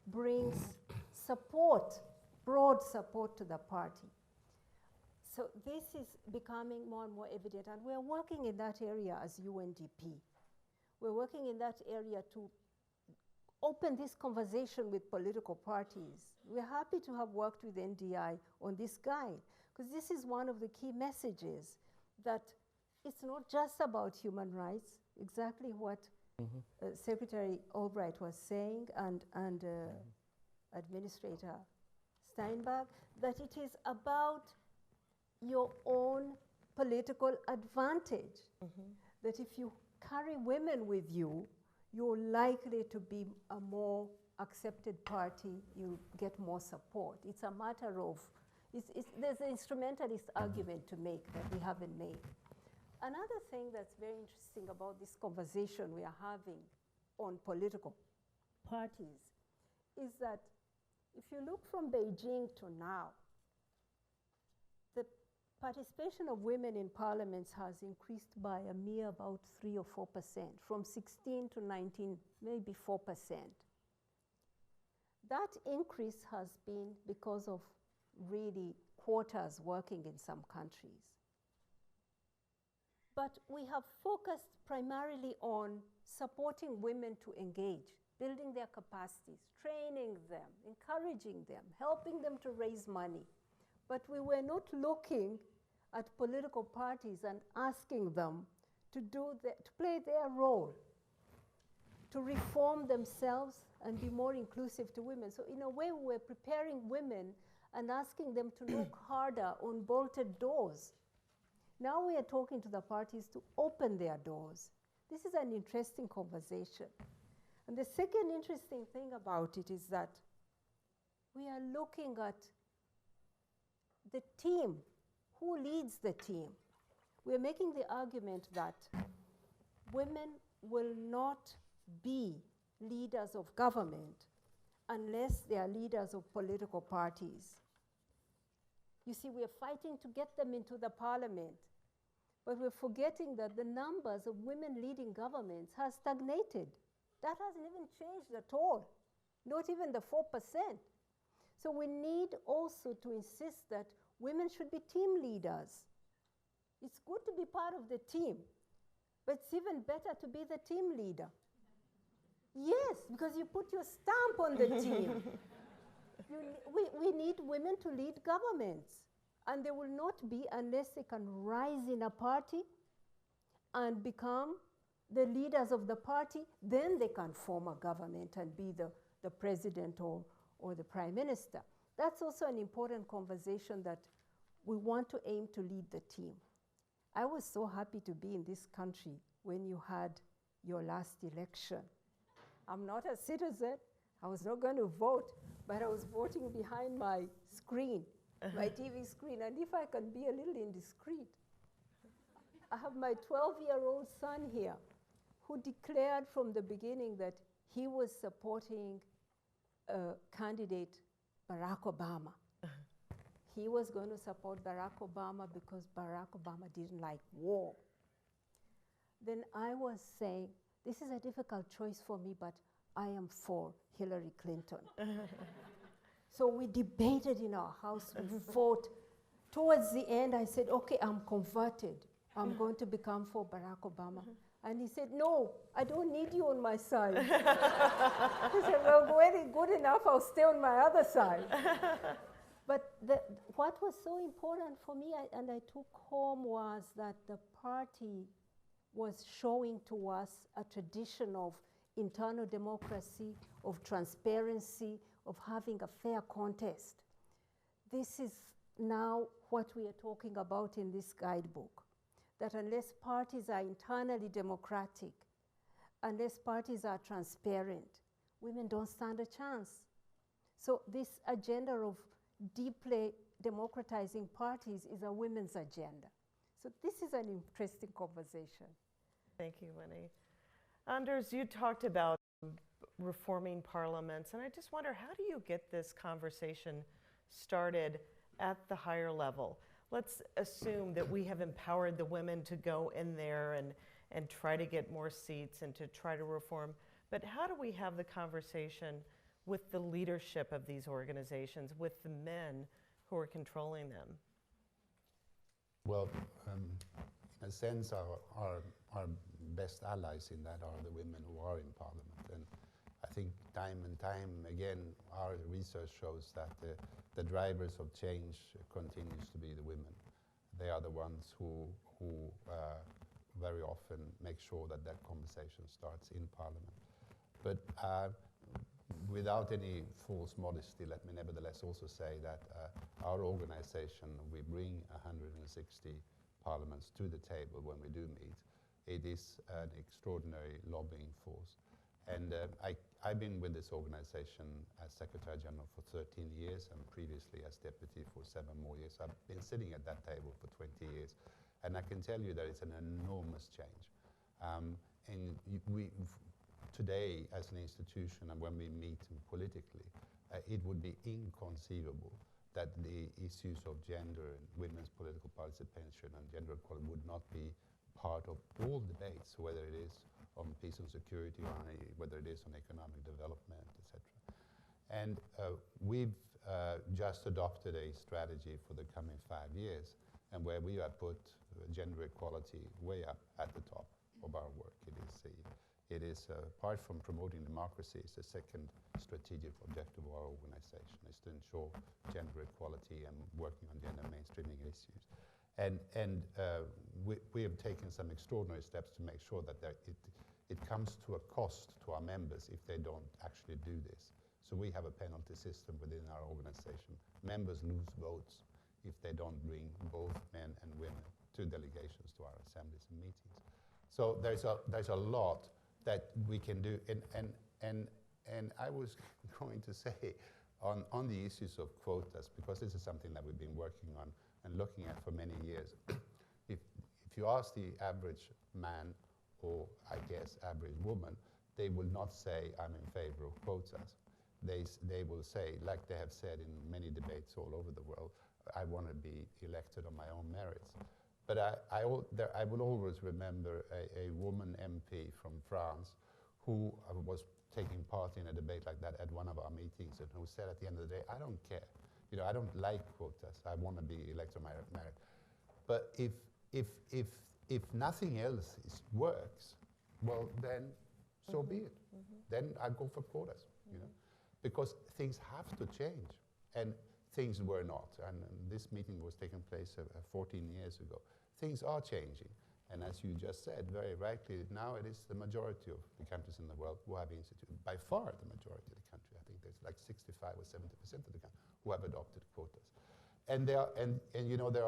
brings support, broad support to the party. So this is becoming more and more evident, and we're working in that area as UNDP. We're working in that area to open this conversation with political parties. We're happy to have worked with NDI on this guide, because this is one of the key messages, that it's not just about human rights, exactly what Secretary Albright was saying, and Administrator Steinberg, that it is about your own political advantage. That if you carry women with you, you're likely to be a more accepted party, you get more support. It's a matter of, there's an instrumentalist argument to make that we haven't made. Another thing that's very interesting about this conversation we are having on political parties is that if you look from Beijing to now, the participation of women in parliaments has increased by a mere about 3 or 4%, from 16 to 19, maybe 4%. That increase has been because of really quotas working in some countries. But we have focused primarily on supporting women to engage. building their capacities, training them, encouraging them, helping them to raise money. But we were not looking at political parties and asking them to play their role, to reform themselves and be more inclusive to women. So in a way, we were preparing women and asking them to look harder on bolted doors. Now we are talking to the parties to open their doors. This is an interesting conversation. And the second interesting thing about it is that we are looking at the team. Who leads the team? We are making the argument that women will not be leaders of government unless they are leaders of political parties. You see, we are fighting to get them into the parliament, but we're forgetting that the numbers of women leading governments has stagnated. That hasn't even changed at all, not even the 4%. So we need also to insist that women should be team leaders. It's good to be part of the team, but it's even better to be the team leader. Yes, because you put your stamp on the team. We need women to lead governments, and they will not be unless they can rise in a party and become the leaders of the party. Then they can form a government and be the president or the prime minister. That's also an important conversation, that we want to aim to lead the team. I was so happy to be in this country when you had your last election. I'm not a citizen. I was not going to vote, but I was voting behind my screen, my TV screen. And if I can be a little indiscreet, I have my 12-year-old son here who declared from the beginning that he was supporting candidate Barack Obama. He was going to support Barack Obama because Barack Obama didn't like war. Then I was saying, this is a difficult choice for me, but I am for Hillary Clinton. So we debated in our house, we fought. Towards the end, I said, okay, I'm converted. I'm going to become for Barack Obama. And he said, no, I don't need you on my side. He said, well, when it's good enough, I'll stay on my other side. But what was so important for me, and I took home, was that the party was showing to us a tradition of internal democracy, of transparency, of having a fair contest. This is now what we are talking about in this guidebook, that unless parties are internally democratic, unless parties are transparent, women don't stand a chance. So this agenda of deeply democratizing parties is a women's agenda. So this is an interesting conversation. Thank you, Winnie. Anders, you talked about reforming parliaments, and I just wonder, how do you get this conversation started at the higher level? Let's assume that we have empowered the women to go in there and try to get more seats and to try to reform, but how do we have the conversation with the leadership of these organizations, with the men who are controlling them? Well, in a sense, our best allies in that are the women who are in parliament. And I think time and time again, our research shows that the drivers of change continues to be the women. They are the ones who very often make sure that that conversation starts in parliament. But without any false modesty, let me nevertheless also say that our organization, we bring 160 parliaments to the table when we do meet. It is an extraordinary lobbying force. And I've been with this organization as Secretary General for 13 years and previously as Deputy for 7 more years. I've been sitting at that table for 20 years. And I can tell you that it's an enormous change. And today, as an institution, and when we meet politically, it would be inconceivable that the issues of gender and women's political participation and gender equality would not be part of all debates, whether it is on peace and security, or whether it is on economic development, etc. And we've just adopted a strategy for the coming 5 years, and where we have put gender equality way up at the top of our work. It is It is, apart from promoting democracy, it's the second strategic objective of our organization, is to ensure gender equality and working on gender mainstreaming issues. And we have taken some extraordinary steps to make sure that it comes to a cost to our members if they don't actually do this. So we have a penalty system within our organization. Members lose votes if they don't bring both men and women to delegations to our assemblies and meetings. So there's a lot that we can do. And I was going to say on the issues of quotas, because this is something that we've been working on and looking at for many years. If you ask the average man, or I guess average woman, they will not say, I'm in favor of quotas. They will say, like they have said in many debates all over the world, I want to be elected on my own merits. But I will always remember a woman MP from France who was taking part in a debate like that at one of our meetings, and who said at the end of the day, I don't care. You know, I don't like quotas. I want to be elected on my merit. But if nothing else works, well, then so be it. Then I go for quotas, you know, because things have to change, and things were not. And this meeting was taking place 14 years ago. Things are changing, and as you just said, very rightly, now it is the majority of the countries in the world who have instituted, by far the majority of the country. I think there's like 65 or 70% of the country who have adopted quotas. And there are, and you know, there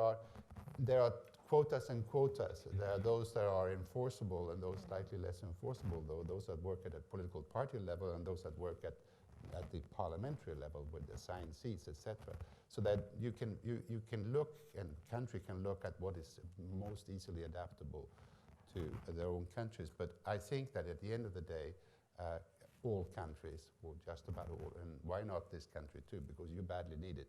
are quotas and quotas. There are those that are enforceable and those slightly less enforceable, though, those that work at a political party level and those that work at the parliamentary level with assigned seats, etc. So that you can look, and country can look at what is most easily adaptable to their own countries. But I think that at the end of the day, all countries, or just about all, and why not this country too, because you badly need it,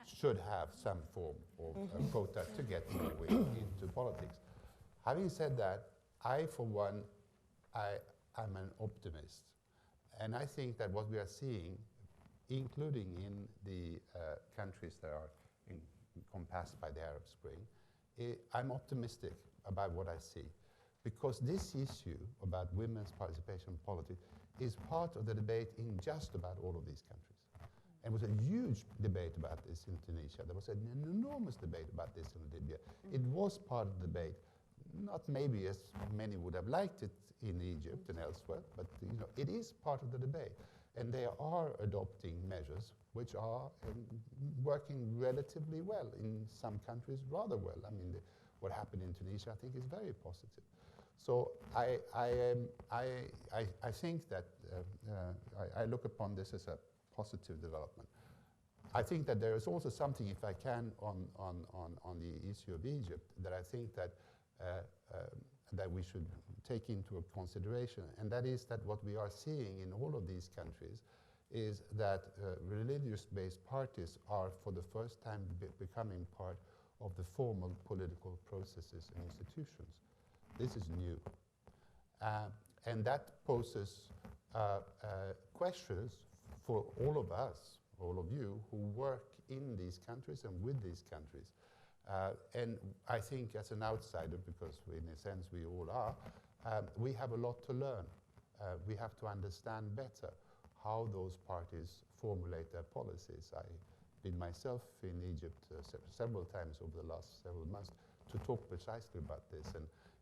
should have some form of quota to get more women into politics. Having said that, I, for one, I'm an optimist. And I think that what we are seeing, including in the countries that are encompassed by the Arab Spring, I'm optimistic about what I see. Because this issue about women's participation in politics is part of the debate in just about all of these countries. And there was a huge debate about this in Tunisia. There was an enormous debate about this in Libya. It was part of the debate, not maybe as many would have liked it in Egypt and elsewhere, but you know, it is part of the debate. And they are adopting measures which are working relatively well, in some countries rather well. I mean, what happened in Tunisia, I think, is very positive. So I think that I look upon this as a positive development. I think that there is also something, if I can, on the issue of Egypt, that I think that that we should take into consideration, and that is that what we are seeing in all of these countries is that religious-based parties are for the first time becoming part of the formal political processes and institutions. This is new. And that poses questions for all of us, all of you, who work in these countries and with these countries. And I think as an outsider, because in a sense we all are, we have a lot to learn. We have to understand better how those parties formulate their policies. I've been myself in Egypt several times over the last several months to talk precisely about this.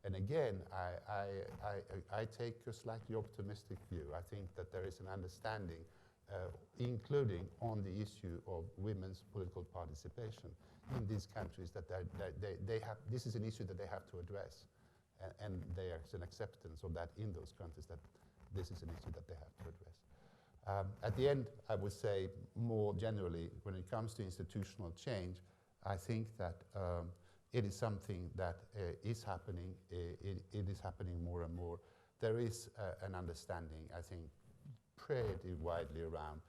And again, I take a slightly optimistic view. I think that there is an understanding, including on the issue of women's political participation in these countries, that they have, this is an issue that they have to address. And there's an acceptance of that in those countries, that this is an issue that they have to address. At the end, I would say more generally, when it comes to institutional change, I think that it is something that is happening. It is happening more and more. There is an understanding, I think, pretty widely around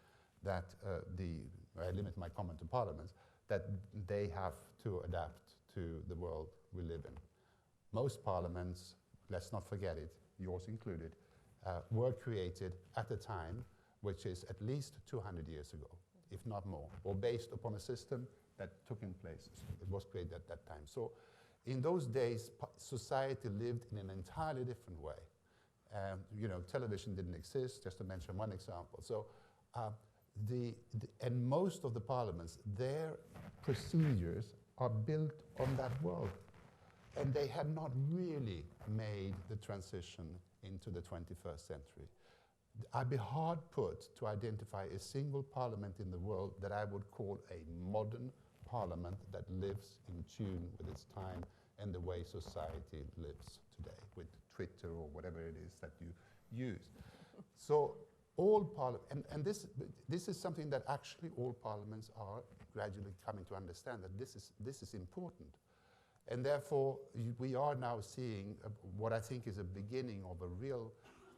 that I limit my comment to parliaments, that they have to adapt to the world we live in. Most parliaments, let's not forget it, yours included, were created at a time which is at least 200 years ago, if not more, or based upon a system that took in place. It was created at that time. So in those days, society lived in an entirely different way. Television didn't exist, just to mention one example. So and most of the parliaments, their procedures are built on that world. And they have not really made the transition into the 21st century. I'd be hard put to identify a single parliament in the world that I would call a modern parliament that lives in tune with its time and the way society lives today, with Twitter or whatever it is that you use. So all parliaments, and this is something that actually all parliaments are gradually coming to understand, that this is important. And therefore, we are now seeing what I think is a beginning of a real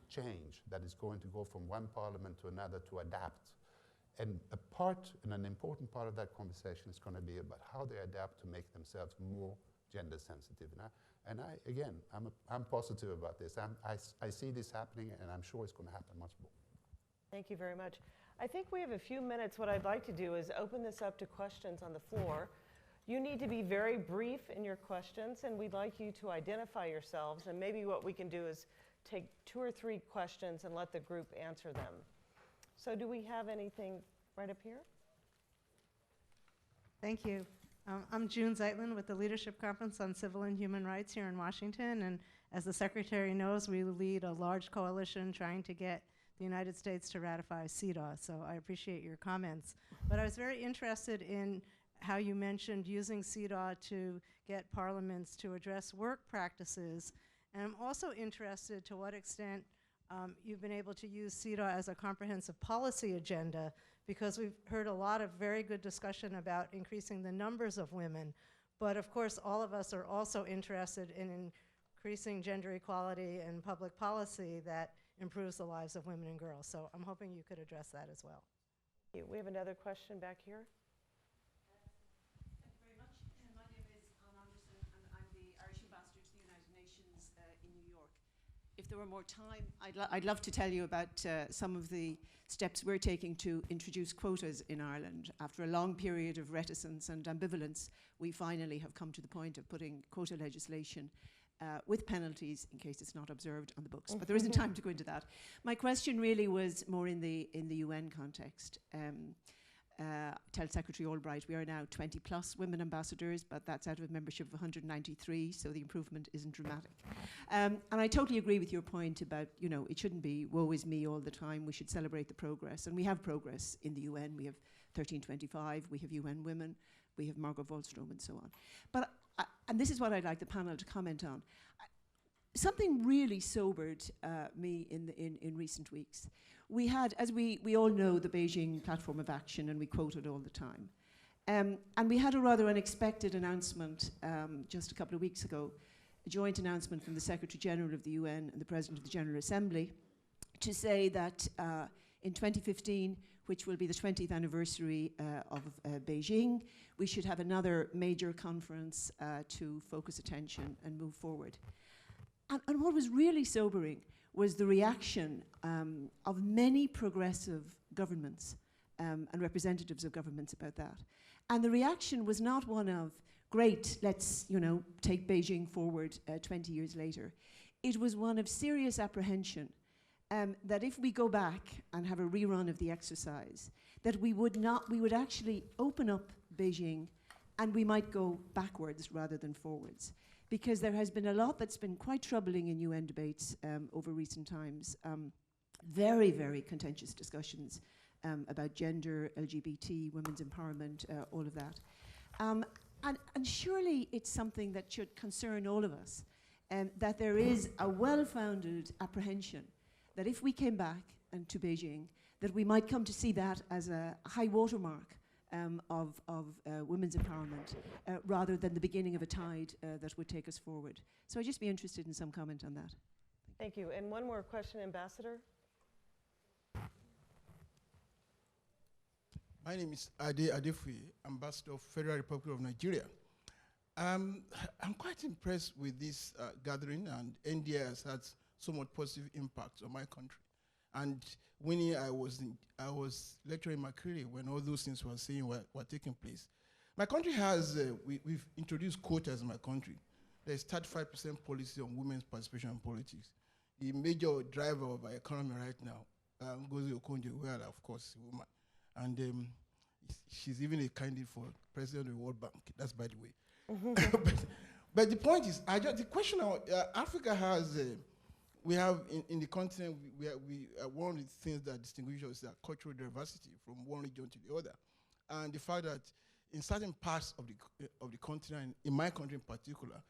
change that is going to go from one parliament to another to adapt. And an important part of that conversation is going to be about how they adapt to make themselves more gender sensitive. I'm positive about this. I see this happening, and I'm sure it's going to happen much more. Thank you very much. I think we have a few minutes. What I'd like to do is open this up to questions on the floor. You need to be very brief in your questions, and we'd like you to identify yourselves. And maybe what we can do is take 2 or 3 questions and let the group answer them. So do we have anything right up here? Thank you. I'm June Zeitlin with the Leadership Conference on Civil and Human Rights here in Washington. And as the Secretary knows, we lead a large coalition trying to get the United States to ratify CEDAW. So I appreciate your comments. But I was very interested in how you mentioned using CEDAW to get parliaments to address work practices. And I'm also interested to what extent you've been able to use CEDAW as a comprehensive policy agenda, because we've heard a lot of very good discussion about increasing the numbers of women. But of course, all of us are also interested in increasing gender equality and public policy that improves the lives of women and girls. So I'm hoping you could address that as well. We have another question back here. Thank you very much. My name is Anne Anderson, and I'm the Irish Ambassador to the United Nations in New York. If there were more time, I'd love to tell you about some of the steps we're taking to introduce quotas in Ireland. After a long period of reticence and ambivalence, we finally have come to the point of putting quota legislation with penalties in case it's not observed on the books. But there isn't time to go into that. My question really was more in the UN context. Tell Secretary Albright we are now 20 plus women ambassadors, but that's out of a membership of 193, so the improvement isn't dramatic. And I totally agree with your point about, it shouldn't be woe is me all the time. We should celebrate the progress. And we have progress in the UN. We have 1325, we have UN Women, we have Margot Wallström and so on. But and this is what I'd like the panel to comment on. Something really sobered me in recent weeks. We had, as we all know, the Beijing Platform of Action, and we quote it all the time. And we had a rather unexpected announcement just a couple of weeks ago, a joint announcement from the Secretary General of the UN and the President of the General Assembly to say that in 2015, which will be the 20th anniversary of Beijing, we should have another major conference to focus attention and move forward. And what was really sobering was the reaction of many progressive governments and representatives of governments about that. And the reaction was not one of, great, let's take Beijing forward 20 years later. It was one of serious apprehension that if we go back and have a rerun of the exercise, that we would actually open up Beijing and we might go backwards rather than forwards. Because there has been a lot that's been quite troubling in UN debates over recent times. Very, very contentious discussions about gender, LGBT, women's empowerment, all of that. And surely it's something that should concern all of us, that there is a well-founded apprehension that if we came back to Beijing, that we might come to see that as a high watermark of women's empowerment rather than the beginning of a tide that would take us forward. So I'd just be interested in some comment on that. Thank you. And one more question, Ambassador. My name is Ade Adefui, Ambassador of Federal Republic of Nigeria. I'm quite impressed with this gathering, and NDI has had somewhat positive impact on my country. And when I was lecturing in Makere when all those things were taking place. My country has, we've introduced quotas in my country. There's 35% policy on women's participation in politics. the major driver of our economy right now, Ngozi Okonjo-Iweala, of course, is a woman. And she's even a candidate for president of the World Bank. That's by the way. but the point is, the question Africa has, we have in the continent, one of the things that distinguishes us is cultural diversity from one region to the other. And the fact that in certain parts of the continent, in my country in particular,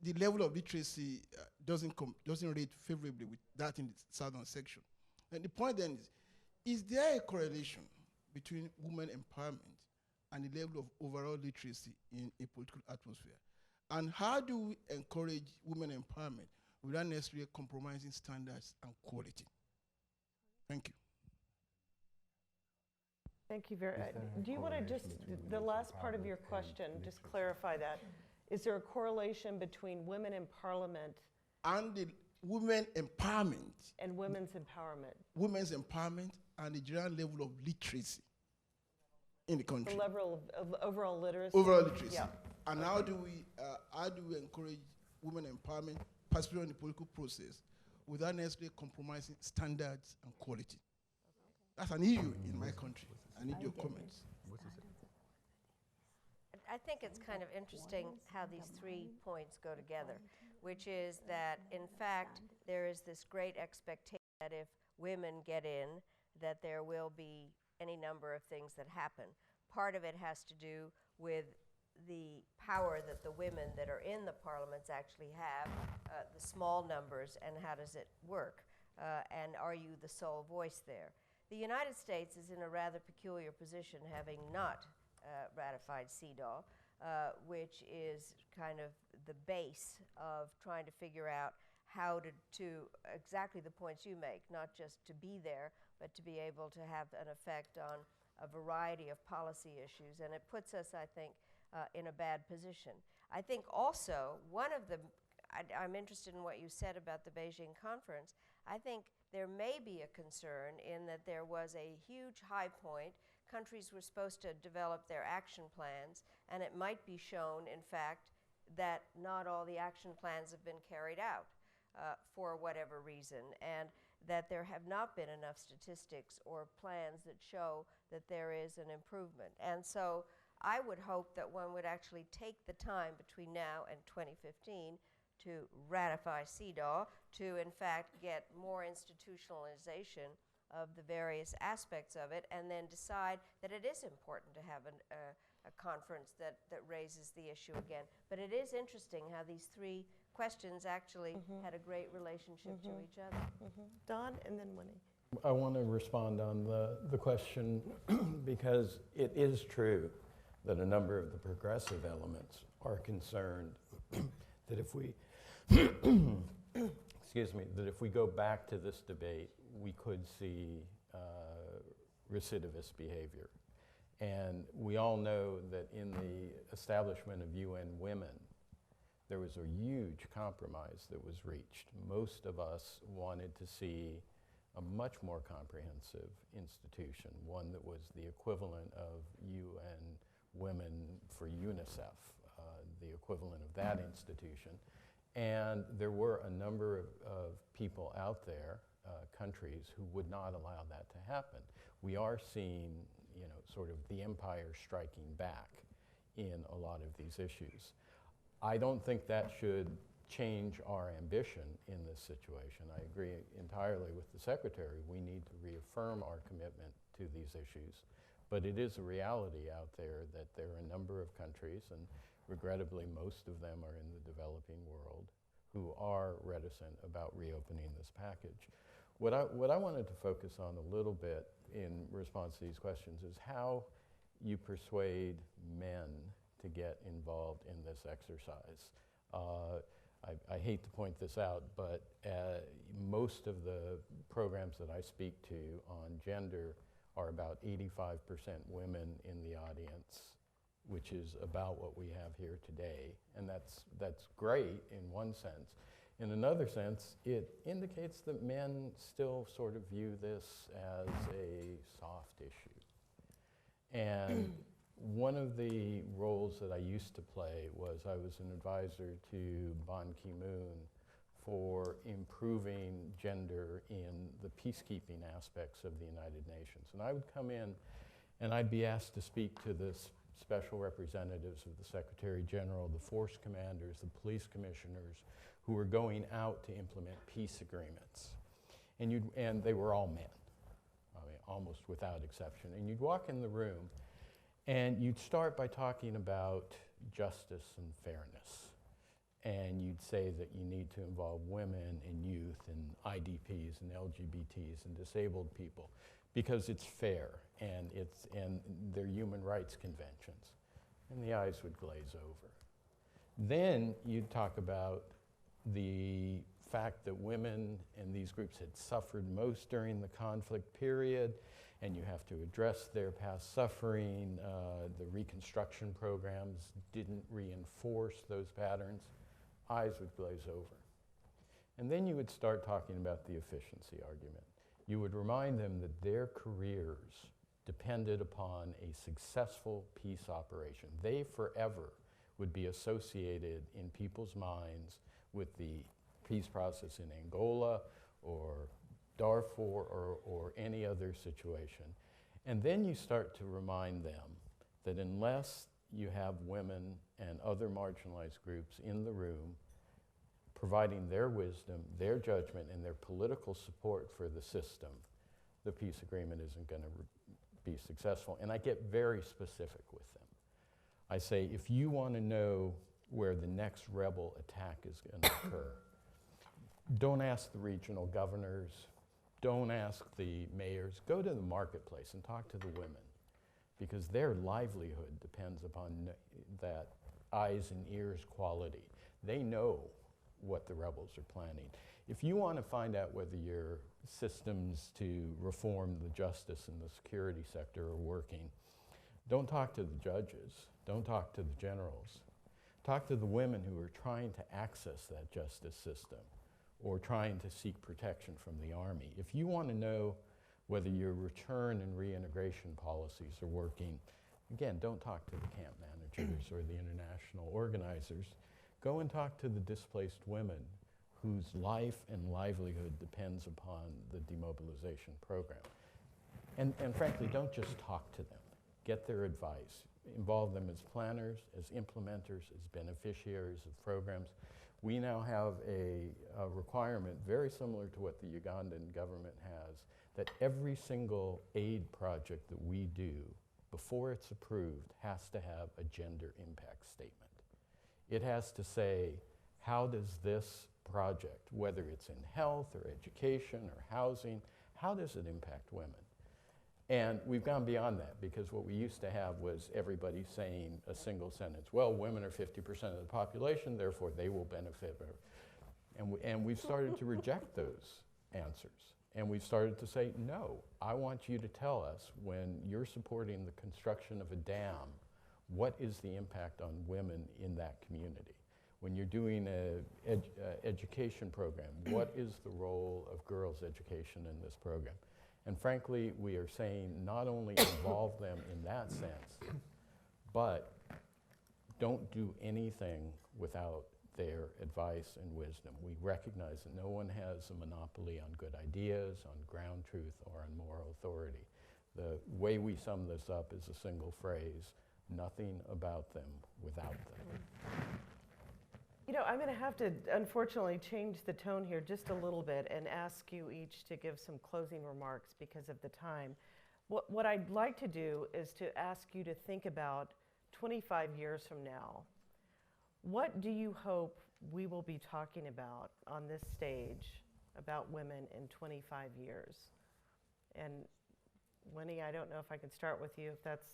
the level of literacy doesn't rate favorably with that in the southern section. And the point then is there a correlation between women empowerment and the level of overall literacy in a political atmosphere? And how do we encourage women empowerment without necessarily compromising standards and quality? Thank you. Thank you very much. Do you want to just, the last part of your question, just clarify that. Is there a correlation between women in parliament and the women empowerment? And women's empowerment. Women's empowerment and the general level of literacy in the country. The level of overall literacy? Overall literacy. Yeah. And how do we encourage women empowerment, particularly in the political process, without necessarily compromising standards and quality? That's an issue in my country. I need your comments. I think it's kind of interesting how these 3 points go together, which is that, in fact, there is this great expectation that if women get in, that there will be any number of things that happen. Part of it has to do with the power that the women that are in the parliaments actually have, the small numbers, and how does it work? And are you the sole voice there? The United States is in a rather peculiar position, having not ratified CEDAW, which is kind of the base of trying to figure out how to exactly the points you make, not just to be there, but to be able to have an effect on a variety of policy issues. And it puts us, I think, in a bad position. I think also I'm interested in what you said about the Beijing conference. I think there may be a concern in that there was a huge high point. Countries were supposed to develop their action plans, and it might be shown, in fact, that not all the action plans have been carried out for whatever reason, and that there have not been enough statistics or plans that show that there is an improvement. And so I would hope that one would actually take the time between now and 2015 to ratify CEDAW, to in fact get more institutionalization of the various aspects of it, and then decide that it is important to have a conference that raises the issue again. But it is interesting how these 3 questions actually had a great relationship to each other. Don, and then Winnie. I want to respond on the question because it is true that a number of the progressive elements are concerned that if we that if we go back to this debate, we could see recidivist behavior. And we all know that in the establishment of UN Women, there was a huge compromise that was reached. Most of us wanted to see a much more comprehensive institution, one that was the equivalent of UN Women for UNICEF, the equivalent of that institution. And there were a number of people out there, countries, who would not allow that to happen. We are seeing, sort of the empire striking back in a lot of these issues. I don't think that should change our ambition in this situation. I agree entirely with the Secretary. We need to reaffirm our commitment to these issues. But it is a reality out there that there are a number of countries, and regrettably most of them are in the developing world, who are reticent about reopening this package. What I wanted to focus on a little bit in response to these questions is how you persuade men to get involved in this exercise. I hate to point this out, but most of the programs that I speak to on gender are about 85% women in the audience, which is about what we have here today. And that's great in one sense. In another sense, it indicates that men still sort of view this as a soft issue. And one of the roles that I used to play was I was an advisor to Ban Ki-moon for improving gender in the peacekeeping aspects of the United Nations. And I would come in and I'd be asked to speak to the special representatives of the Secretary General, the force commanders, the police commissioners, who were going out to implement peace agreements. And they were all men, I mean, almost without exception. And you'd walk in the room and you'd start by talking about justice and fairness. And you'd say that you need to involve women and youth and IDPs and LGBTs and disabled people because it's fair and they're human rights conventions. And the eyes would glaze over. Then you'd talk about the fact that women and these groups had suffered most during the conflict period, and you have to address their past suffering. The reconstruction programs didn't reinforce those patterns. Eyes would glaze over. And then you would start talking about the efficiency argument. You would remind them that their careers depended upon a successful peace operation. They forever would be associated in people's minds with the peace process in Angola or Darfur or any other situation. And then you start to remind them that unless you have women and other marginalized groups in the room providing their wisdom, their judgment, and their political support for the system, the peace agreement isn't going to be successful. And I get very specific with them. I say, if you want to know where the next rebel attack is going to occur, don't ask the regional governors, don't ask the mayors, go to the marketplace and talk to the women, because their livelihood depends upon that eyes and ears quality. They know what the rebels are planning. If you want to find out whether your systems to reform the justice and the security sector are working, don't talk to the judges, don't talk to the generals. Talk to the women who are trying to access that justice system or trying to seek protection from the army. If you want to know whether your return and reintegration policies are working, again, don't talk to the camp managers or the international organizers. Go and talk to the displaced women whose life and livelihood depends upon the demobilization program. And frankly, don't just talk to them. Get their advice. Involve them as planners, as implementers, as beneficiaries of programs. We now have a requirement very similar to what the Ugandan government has, that every single aid project that we do, before it's approved, has to have a gender impact statement. It has to say, how does this project, whether it's in health or education or housing, how does it impact women? And we've gone beyond that, because what we used to have was everybody saying a single sentence, well, women are 50% of the population, therefore they will benefit. And we've started to reject those answers. And we've started to say, no, I want you to tell us, when you're supporting the construction of a dam, what is the impact on women in that community? When you're doing an education program, what is the role of girls' education in this program? And frankly, we are saying not only involve them in that sense, but don't do anything without their advice and wisdom. We recognize that no one has a monopoly on good ideas, on ground truth, or on moral authority. The way we sum this up is a single phrase: nothing about them without them. You know, I'm going to have to, unfortunately, change the tone here just a little bit and ask you each to give some closing remarks because of the time. What I'd like to do is to ask you to think about 25 years from now. What do you hope we will be talking about on this stage about women in 25 years? And Winnie, I don't know if I can start with you, if that's...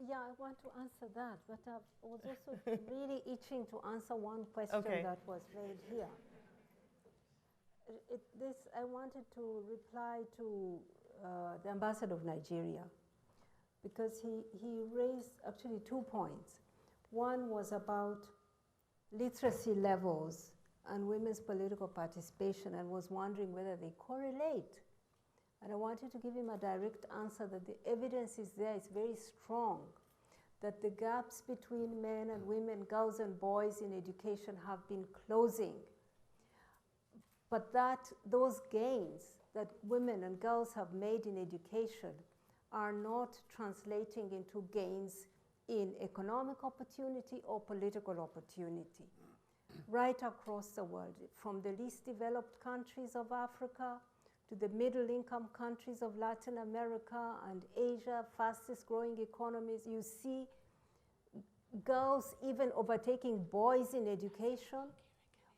Yeah, I want to answer that, but I was also really itching to answer one question that was made here. I wanted to reply to the ambassador of Nigeria, because he raised actually 2 points. One was about literacy levels and women's political participation, and was wondering whether they correlate. And I wanted to give him a direct answer that the evidence is there, it's very strong, that the gaps between men and women, girls and boys in education have been closing, but that those gains that women and girls have made in education are not translating into gains in economic opportunity or political opportunity. Right across the world, from the least developed countries of Africa to the middle-income countries of Latin America and Asia, fastest growing economies, you see girls even overtaking boys in education,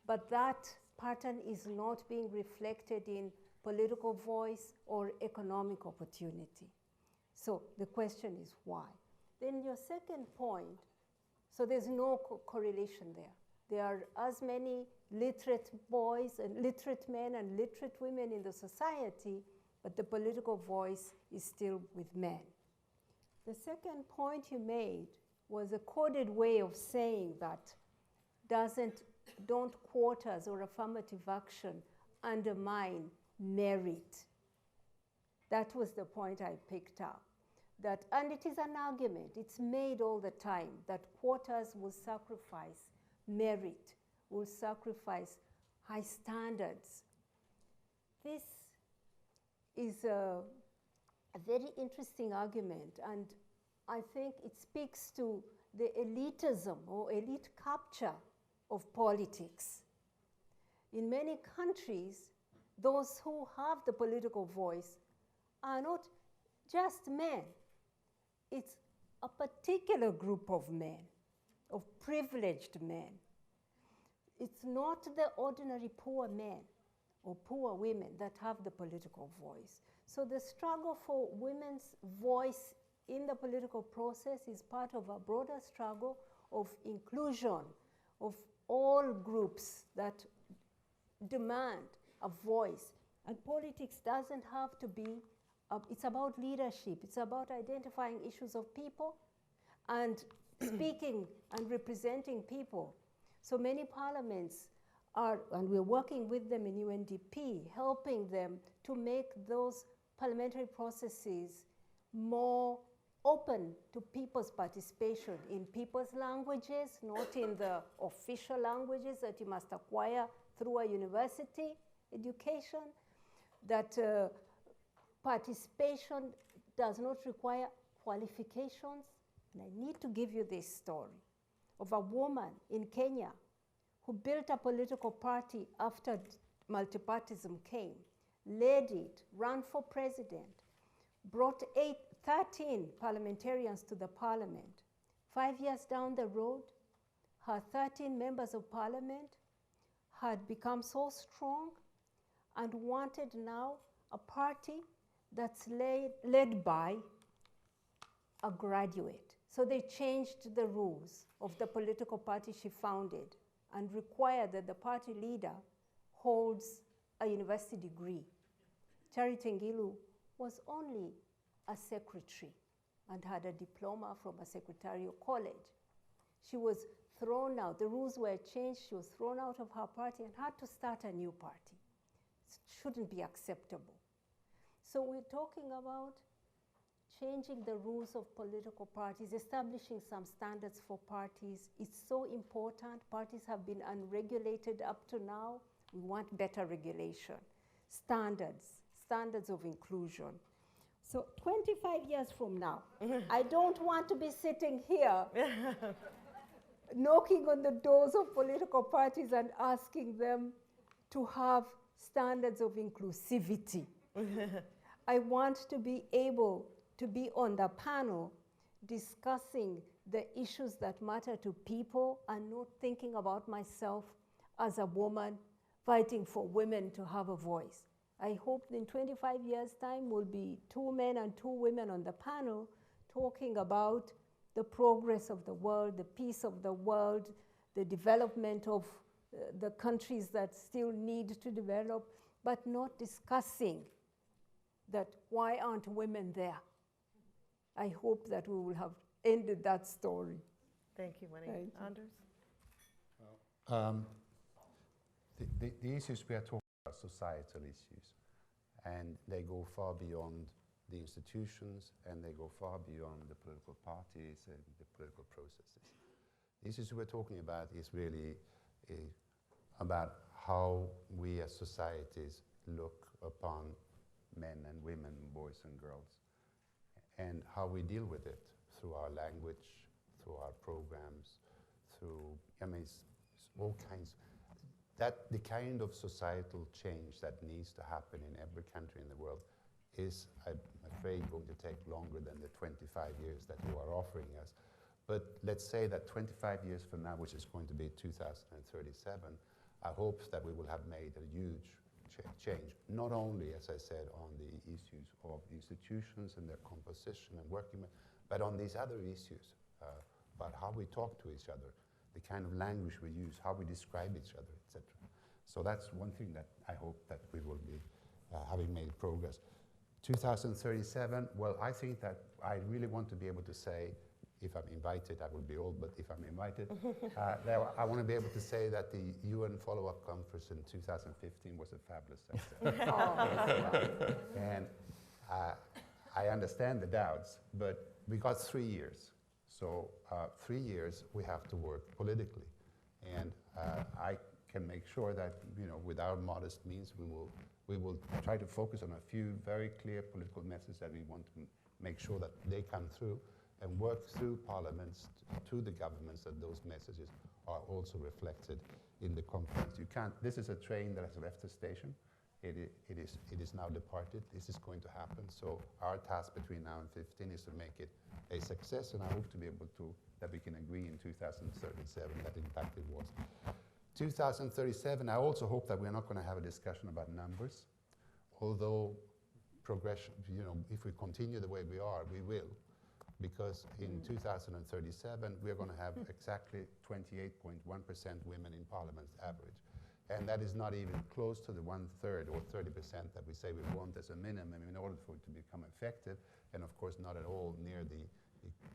but that pattern is not being reflected in political voice or economic opportunity. So the question is why? Then your second point, so there's no correlation there. There are as many literate boys and literate men and literate women in the society, but the political voice is still with men. The second point you made was a coded way of saying that don't quotas or affirmative action undermine merit. That was the point I picked up. And it is an argument, it's made all the time, that quotas will sacrifice merit, will sacrifice high standards. This is a very interesting argument, and I think it speaks to the elitism or elite capture of politics. In many countries, those who have the political voice are not just men. It's a particular group of men, of privileged men. It's not the ordinary poor men or poor women that have the political voice. So the struggle for women's voice in the political process is part of a broader struggle of inclusion of all groups that demand a voice. And politics doesn't have to be, it's about leadership. It's about identifying issues of people and speaking and representing people. So many parliaments are, and we're working with them in UNDP, helping them to make those parliamentary processes more open to people's participation in people's languages, not in the official languages that you must acquire through a university education, that participation does not require qualifications. And I need to give you this story of a woman in Kenya who built a political party after multipartyism came, led it, ran for president, brought 13 parliamentarians to the parliament. 5 years down the road, her 13 members of parliament had become so strong and wanted now a party that's led by a graduate. So they changed the rules of the political party she founded and required that the party leader holds a university degree. Charity Ngilu was only a secretary and had a diploma from a secretarial college. She was thrown out. The rules were changed. She was thrown out of her party and had to start a new party. It shouldn't be acceptable. So we're talking about changing the rules of political parties, establishing some standards for parties. It's so important. Parties have been unregulated up to now. We want better regulation. Standards of inclusion. So 25 years from now, I don't want to be sitting here knocking on the doors of political parties and asking them to have standards of inclusivity. I want to be able to be on the panel discussing the issues that matter to people and not thinking about myself as a woman fighting for women to have a voice. I hope in 25 years' time will be 2 men and 2 women on the panel talking about the progress of the world, the peace of the world, the development of the countries that still need to develop, but not discussing that why aren't women there? I hope that we will have ended that story. Thank you, Winnie. Anders? The issues we are talking about are societal issues, and they go far beyond the institutions, and they go far beyond the political parties and the political processes. The issues we're talking about is really about how we as societies look upon men and women, boys and girls, and how we deal with it through our language, through our programs, through, it's all kinds. The kind of societal change that needs to happen in every country in the world is, I'm afraid, going to take longer than the 25 years that you are offering us. But let's say that 25 years from now, which is going to be 2037, I hope that we will have made a huge change, not only, as I said, on the issues of institutions and their composition and working, but on these other issues about how we talk to each other, the kind of language we use, how we describe each other, etc. So that's one thing that I hope that we will be having made progress. 2037, well, I think that I really want to be able to say, if I'm invited, I will be old, but if I'm invited, I want to be able to say that the UN follow-up conference in 2015 was a fabulous success. And I understand the doubts, but we got 3 years. So 3 years we have to work politically. And I can make sure that, with our modest means, we will try to focus on a few very clear political messages that we want to make sure that they come through, and work through parliaments to the governments that those messages are also reflected in the conference. You can't, this is a train that has left the station. It is now departed. This is going to happen. So our task between now and 15 is to make it a success, and I hope to be able to, that we can agree in 2037 that in fact it was. 2037, I also hope that we're not going to have a discussion about numbers, although progression, if we continue the way we are, we will. Because in 2037, we're going to have exactly 28.1% women in parliament average. And that is not even close to the 1/3 or 30% that we say we want as a minimum in order for it to become effective, and of course not at all near the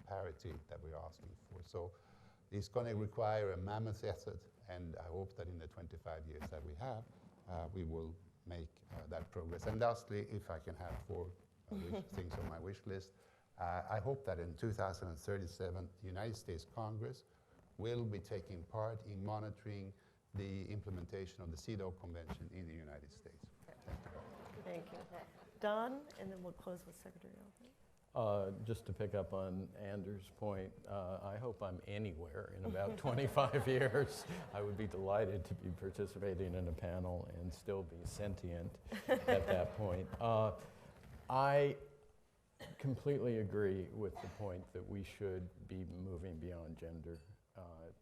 parity that we're asking for. So it's going to require a mammoth effort, and I hope that in the 25 years that we have, we will make that progress. And lastly, if I can have 4 things on my wish list, I hope that in 2037, the United States Congress will be taking part in monitoring the implementation of the CEDAW Convention in the United States. Thank you. Don, and then we'll close with Secretary Albright. Just to pick up on Anders' point, I hope I'm anywhere in about 25 years. I would be delighted to be participating in a panel and still be sentient at that point. I completely agree with the point that we should be moving beyond gender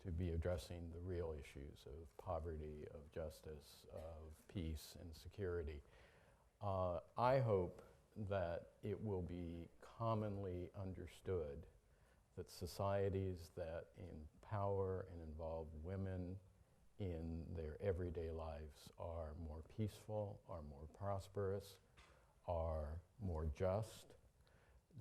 to be addressing the real issues of poverty, of justice, of peace and security. I hope that it will be commonly understood that societies that empower and involve women in their everyday lives are more peaceful, are more prosperous, are more just,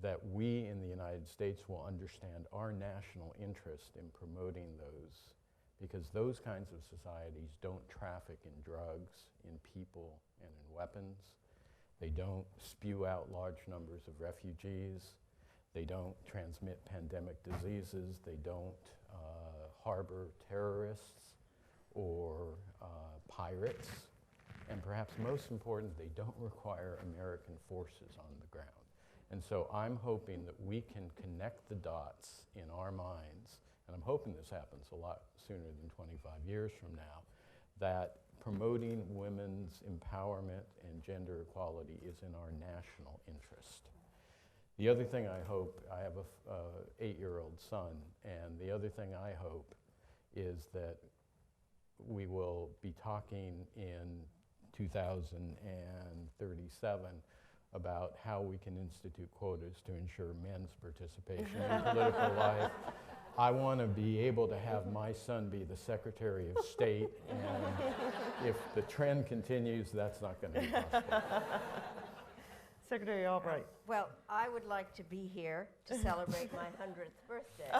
that we in the United States will understand our national interest in promoting those, because those kinds of societies don't traffic in drugs, in people, and in weapons. They don't spew out large numbers of refugees. They don't transmit pandemic diseases. They don't harbor terrorists or pirates. And perhaps most important, they don't require American forces on the ground. And so I'm hoping that we can connect the dots in our minds, and I'm hoping this happens a lot sooner than 25 years from now, that promoting women's empowerment and gender equality is in our national interest. The other thing I hope, I have a 8-year-old son, and the other thing I hope is that we will be talking in 2037 about how we can institute quotas to ensure men's participation in political life. I want to be able to have my son be the Secretary of State, and if the trend continues, that's not going to be possible. Secretary Albright. Well, I would like to be here to celebrate my 100th birthday.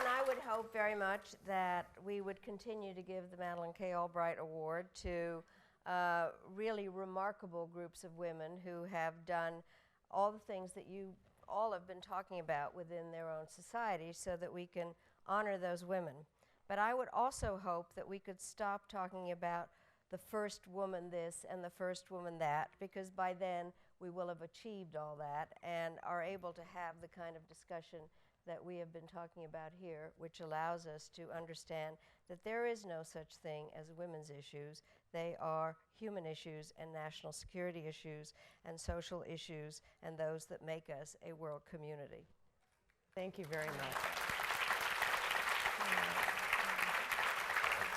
And I would hope very much that we would continue to give the Madeleine K. Albright Award to really remarkable groups of women who have done all the things that you all have been talking about within their own society, so that we can honor those women. But I would also hope that we could stop talking about the first woman this and the first woman that, because by then we will have achieved all that and are able to have the kind of discussion that we have been talking about here, which allows us to understand that there is no such thing as women's issues. They are human issues and national security issues and social issues, and those that make us a world community. Thank you very much.